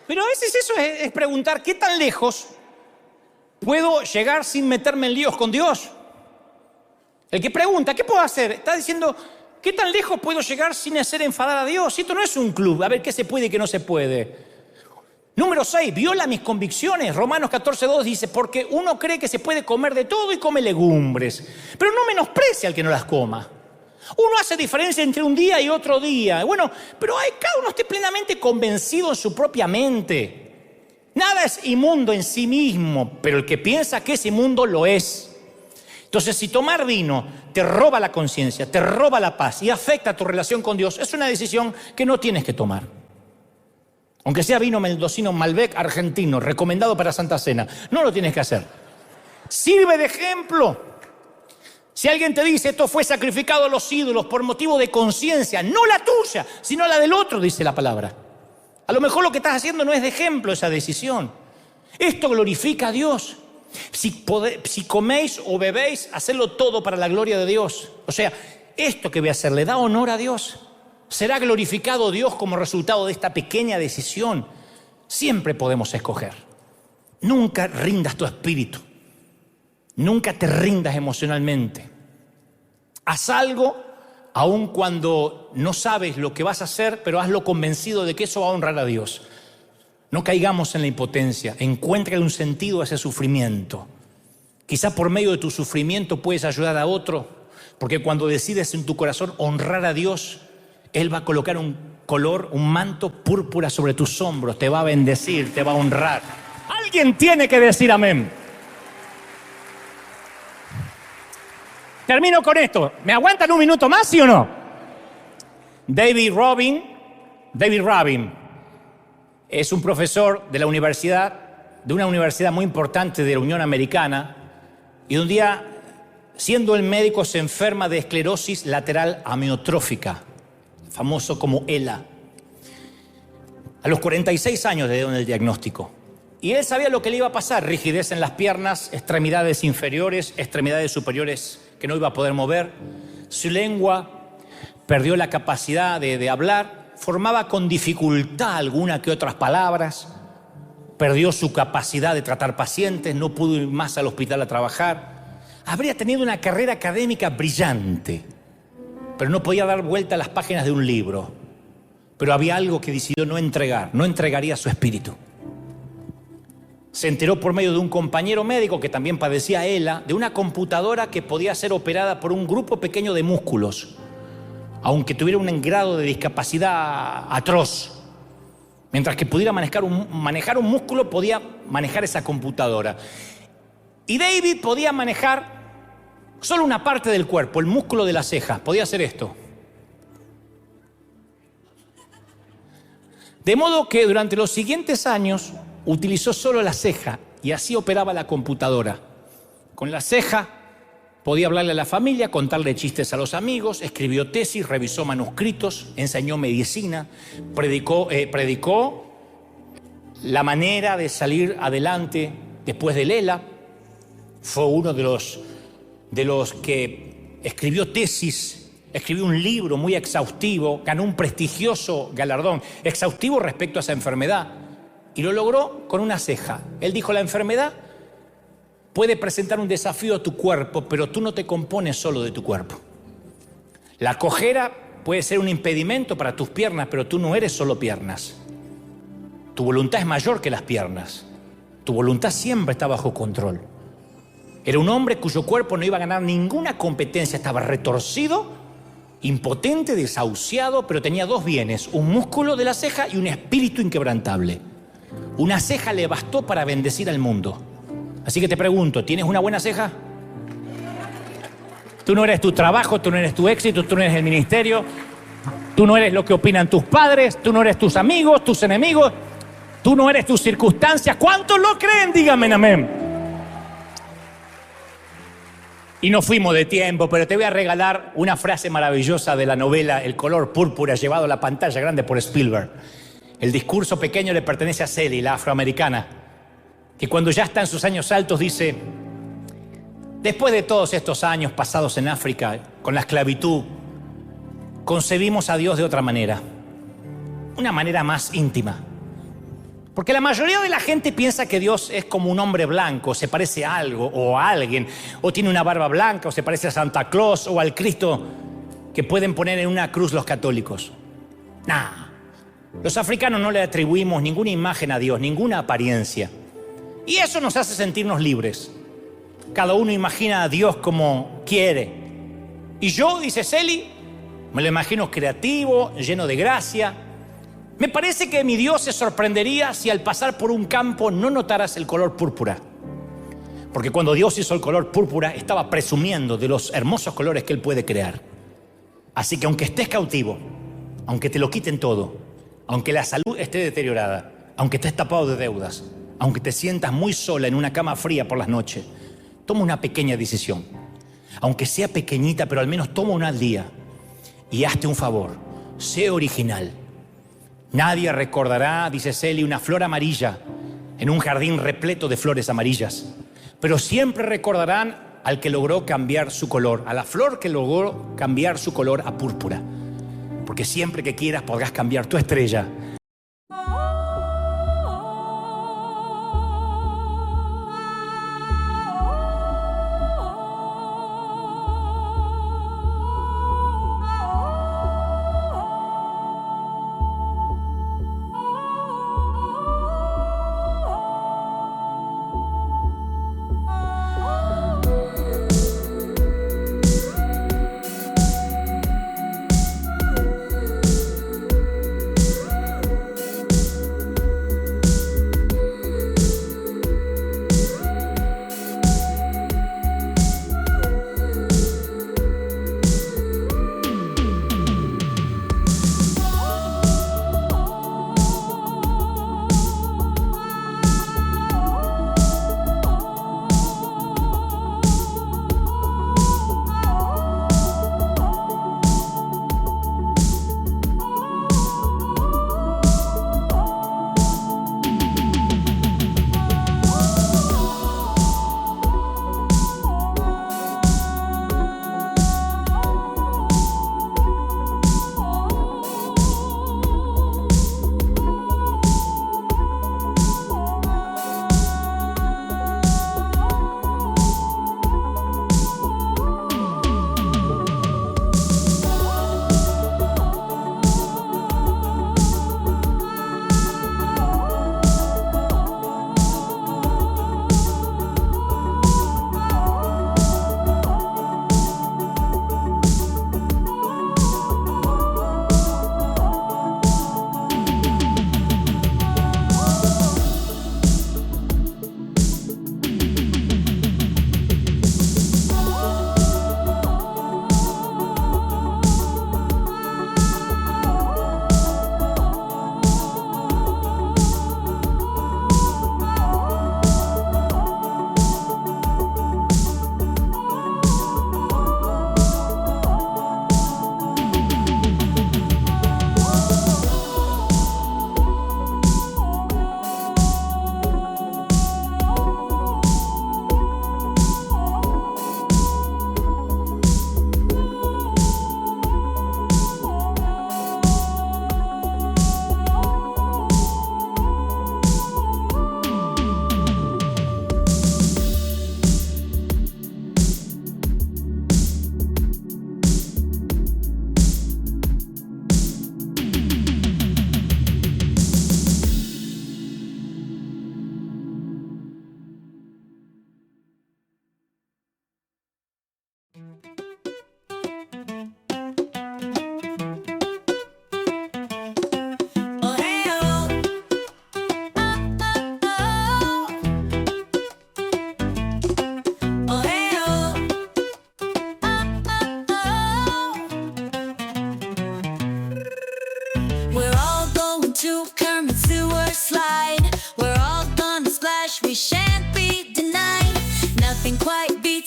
Pero a veces eso es preguntar, ¿qué tan lejos puedo llegar sin meterme en líos con Dios? El que pregunta, ¿qué puedo hacer? Está diciendo, ¿qué tan lejos puedo llegar sin hacer enfadar a Dios? Esto no es un club, a ver qué se puede y qué no se puede. Número 6, viola mis convicciones. Romanos 14:2 dice, porque uno cree que se puede comer de todo y come legumbres, pero no menosprecia al que no las coma. Uno hace diferencia entre un día y otro día. Bueno, pero cada uno esté plenamente convencido en su propia mente. Nada es inmundo en sí mismo, pero el que piensa que es inmundo lo es. Entonces, si tomar vino te roba la conciencia, te roba la paz y afecta tu relación con Dios, es una decisión que no tienes que tomar. Aunque sea vino mendocino Malbec argentino, recomendado para Santa Cena, no lo tienes que hacer. Sirve de ejemplo. Si alguien te dice esto fue sacrificado a los ídolos por motivo de conciencia, no la tuya, sino la del otro, dice la palabra. A lo mejor lo que estás haciendo no es de ejemplo esa decisión. Esto glorifica a Dios. Si coméis o bebéis, hacedlo todo para la gloria de Dios. O sea, esto que voy a hacer le da honor a Dios. Será glorificado Dios como resultado de esta pequeña decisión. Siempre podemos escoger. Nunca rindas tu espíritu. Nunca te rindas emocionalmente. Haz algo aun cuando no sabes lo que vas a hacer, pero hazlo convencido de que eso va a honrar a Dios. No caigamos en la impotencia. Encuentra un sentido a ese sufrimiento. Quizá por medio de tu sufrimiento puedes ayudar a otro, porque cuando decides en tu corazón honrar a Dios, Él va a colocar un manto púrpura sobre tus hombros, te va a bendecir, te va a honrar. Alguien tiene que decir amén. Termino con esto. ¿Me aguantan un minuto más, sí o no? David Robin es un profesor de una universidad muy importante de la Unión Americana, y un día, siendo el médico, se enferma de esclerosis lateral amiotrófica, famoso como ELA. A los 46 años le dieron el diagnóstico. Y él sabía lo que le iba a pasar: rigidez en las piernas, extremidades inferiores, extremidades superiores que no iba a poder mover. Su lengua perdió la capacidad de hablar. Formaba con dificultad alguna que otras palabras, perdió su capacidad de tratar pacientes, no pudo ir más al hospital a trabajar. Habría tenido una carrera académica brillante, pero no podía dar vuelta a las páginas de un libro. Pero había algo que decidió no entregaría su espíritu. Se enteró por medio de un compañero médico que también padecía ELA, de una computadora que podía ser operada por un grupo pequeño de músculos, aunque tuviera un grado de discapacidad atroz. Mientras que pudiera manejar un músculo, podía manejar esa computadora. Y David podía manejar solo una parte del cuerpo, el músculo de la ceja. Podía hacer esto. De modo que durante los siguientes años utilizó solo la ceja y así operaba la computadora. Con la ceja podía hablarle a la familia, contarle chistes a los amigos, escribió tesis, revisó manuscritos, enseñó medicina, predicó la manera de salir adelante después del ELA. Fue uno de los que escribió tesis, escribió un libro muy exhaustivo, ganó un prestigioso galardón, exhaustivo respecto a esa enfermedad, y lo logró con una ceja. Él dijo: la enfermedad puede presentar un desafío a tu cuerpo, pero tú no te compones solo de tu cuerpo. La cojera puede ser un impedimento para tus piernas, pero tú no eres solo piernas. Tu voluntad es mayor que las piernas. Tu voluntad siempre está bajo control. Era un hombre cuyo cuerpo no iba a ganar ninguna competencia, estaba retorcido, impotente, desahuciado, pero tenía dos bienes: un músculo de la ceja y un espíritu inquebrantable. Una ceja le bastó para bendecir al mundo. Así que te pregunto, ¿tienes una buena ceja? Tú no eres tu trabajo, tú no eres tu éxito, tú no eres el ministerio, tú no eres lo que opinan tus padres, tú no eres tus amigos, tus enemigos, tú no eres tus circunstancias. ¿Cuántos lo creen? Díganme amén. Y no fuimos de tiempo, pero te voy a regalar una frase maravillosa de la novela El color púrpura, llevado a la pantalla grande por Spielberg. El discurso pequeño le pertenece a Sally, la afroamericana, que cuando ya está en sus años altos dice: después de todos estos años pasados en África con la esclavitud, concebimos a Dios de otra manera, una manera más íntima. Porque la mayoría de la gente piensa que Dios es como un hombre blanco, se parece a algo o a alguien, o tiene una barba blanca, o se parece a Santa Claus o al Cristo que pueden poner en una cruz los católicos. Los africanos no le atribuimos ninguna imagen a Dios, ninguna apariencia. Y eso nos hace sentirnos libres. Cada uno imagina a Dios como quiere. Y yo, dice Celi, me lo imagino creativo, lleno de gracia. Me parece que mi Dios se sorprendería si al pasar por un campo no notaras el color púrpura. Porque cuando Dios hizo el color púrpura, estaba presumiendo de los hermosos colores que Él puede crear. Así que aunque estés cautivo, aunque te lo quiten todo, aunque la salud esté deteriorada, aunque estés tapado de deudas, aunque te sientas muy sola en una cama fría por las noches, toma una pequeña decisión. Aunque sea pequeñita, pero al menos toma una al día. Y hazte un favor, sé original. Nadie recordará, dice Celi, una flor amarilla en un jardín repleto de flores amarillas. Pero siempre recordarán al que logró cambiar su color, a la flor que logró cambiar su color a púrpura. Porque siempre que quieras podrás cambiar tu estrella.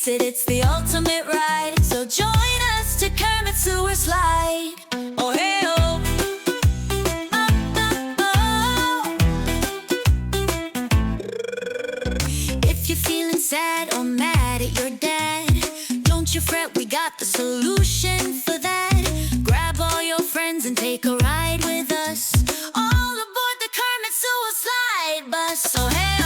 It's the ultimate ride. So join us to Kermit Sewer Slide. Oh hey oh, if you're feeling sad or mad at your dad, don't you fret, we got the solution for that. Grab all your friends and take a ride with us, all aboard the Kermit Sewer Slide bus. Oh hey oh.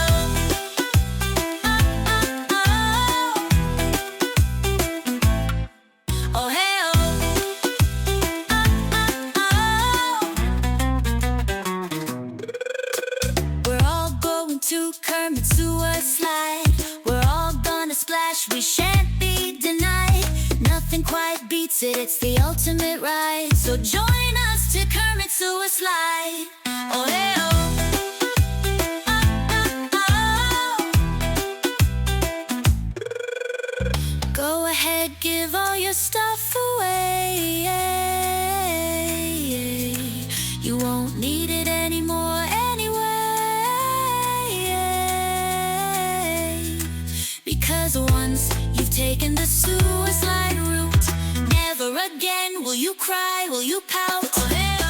Kermit Sewer Slide, we're all gonna splash, we shan't be denied. Nothing quite beats it, it's the ultimate ride. So join us to Kermit You won't need it anymore anyway. Because once you've taken the suicide route, never again will you cry, will you pout. Oh, hey, oh.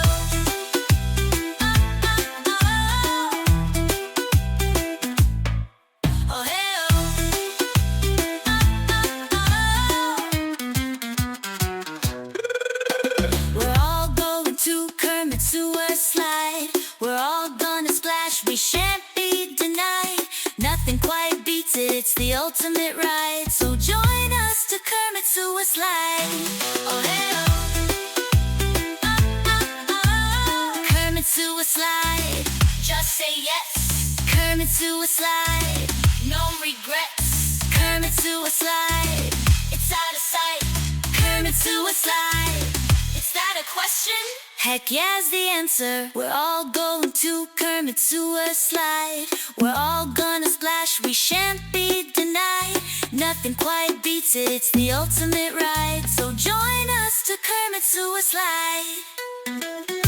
Oh, hey, oh. We're all going to Kermit Sewer Slide. We're all gonna splash, we shan't be denied. Nothing quite beats it, it's the ultimate ride. So join us to Kermit Sewer Slide. Oh, hey, oh. Kermit Sewer Slide, just say yes. Kermit Sewer Slide, no regrets. Kermit Sewer Slide, it's out of sight. Kermit Sewer Slide, is that a question? Heck yeah's the answer. We're all going to Kermit Sewer Slide. We're all gonna splash, we shan't be denied. Nothing quite beats it, it's the ultimate ride. So join us to Kermit Sewer Slide.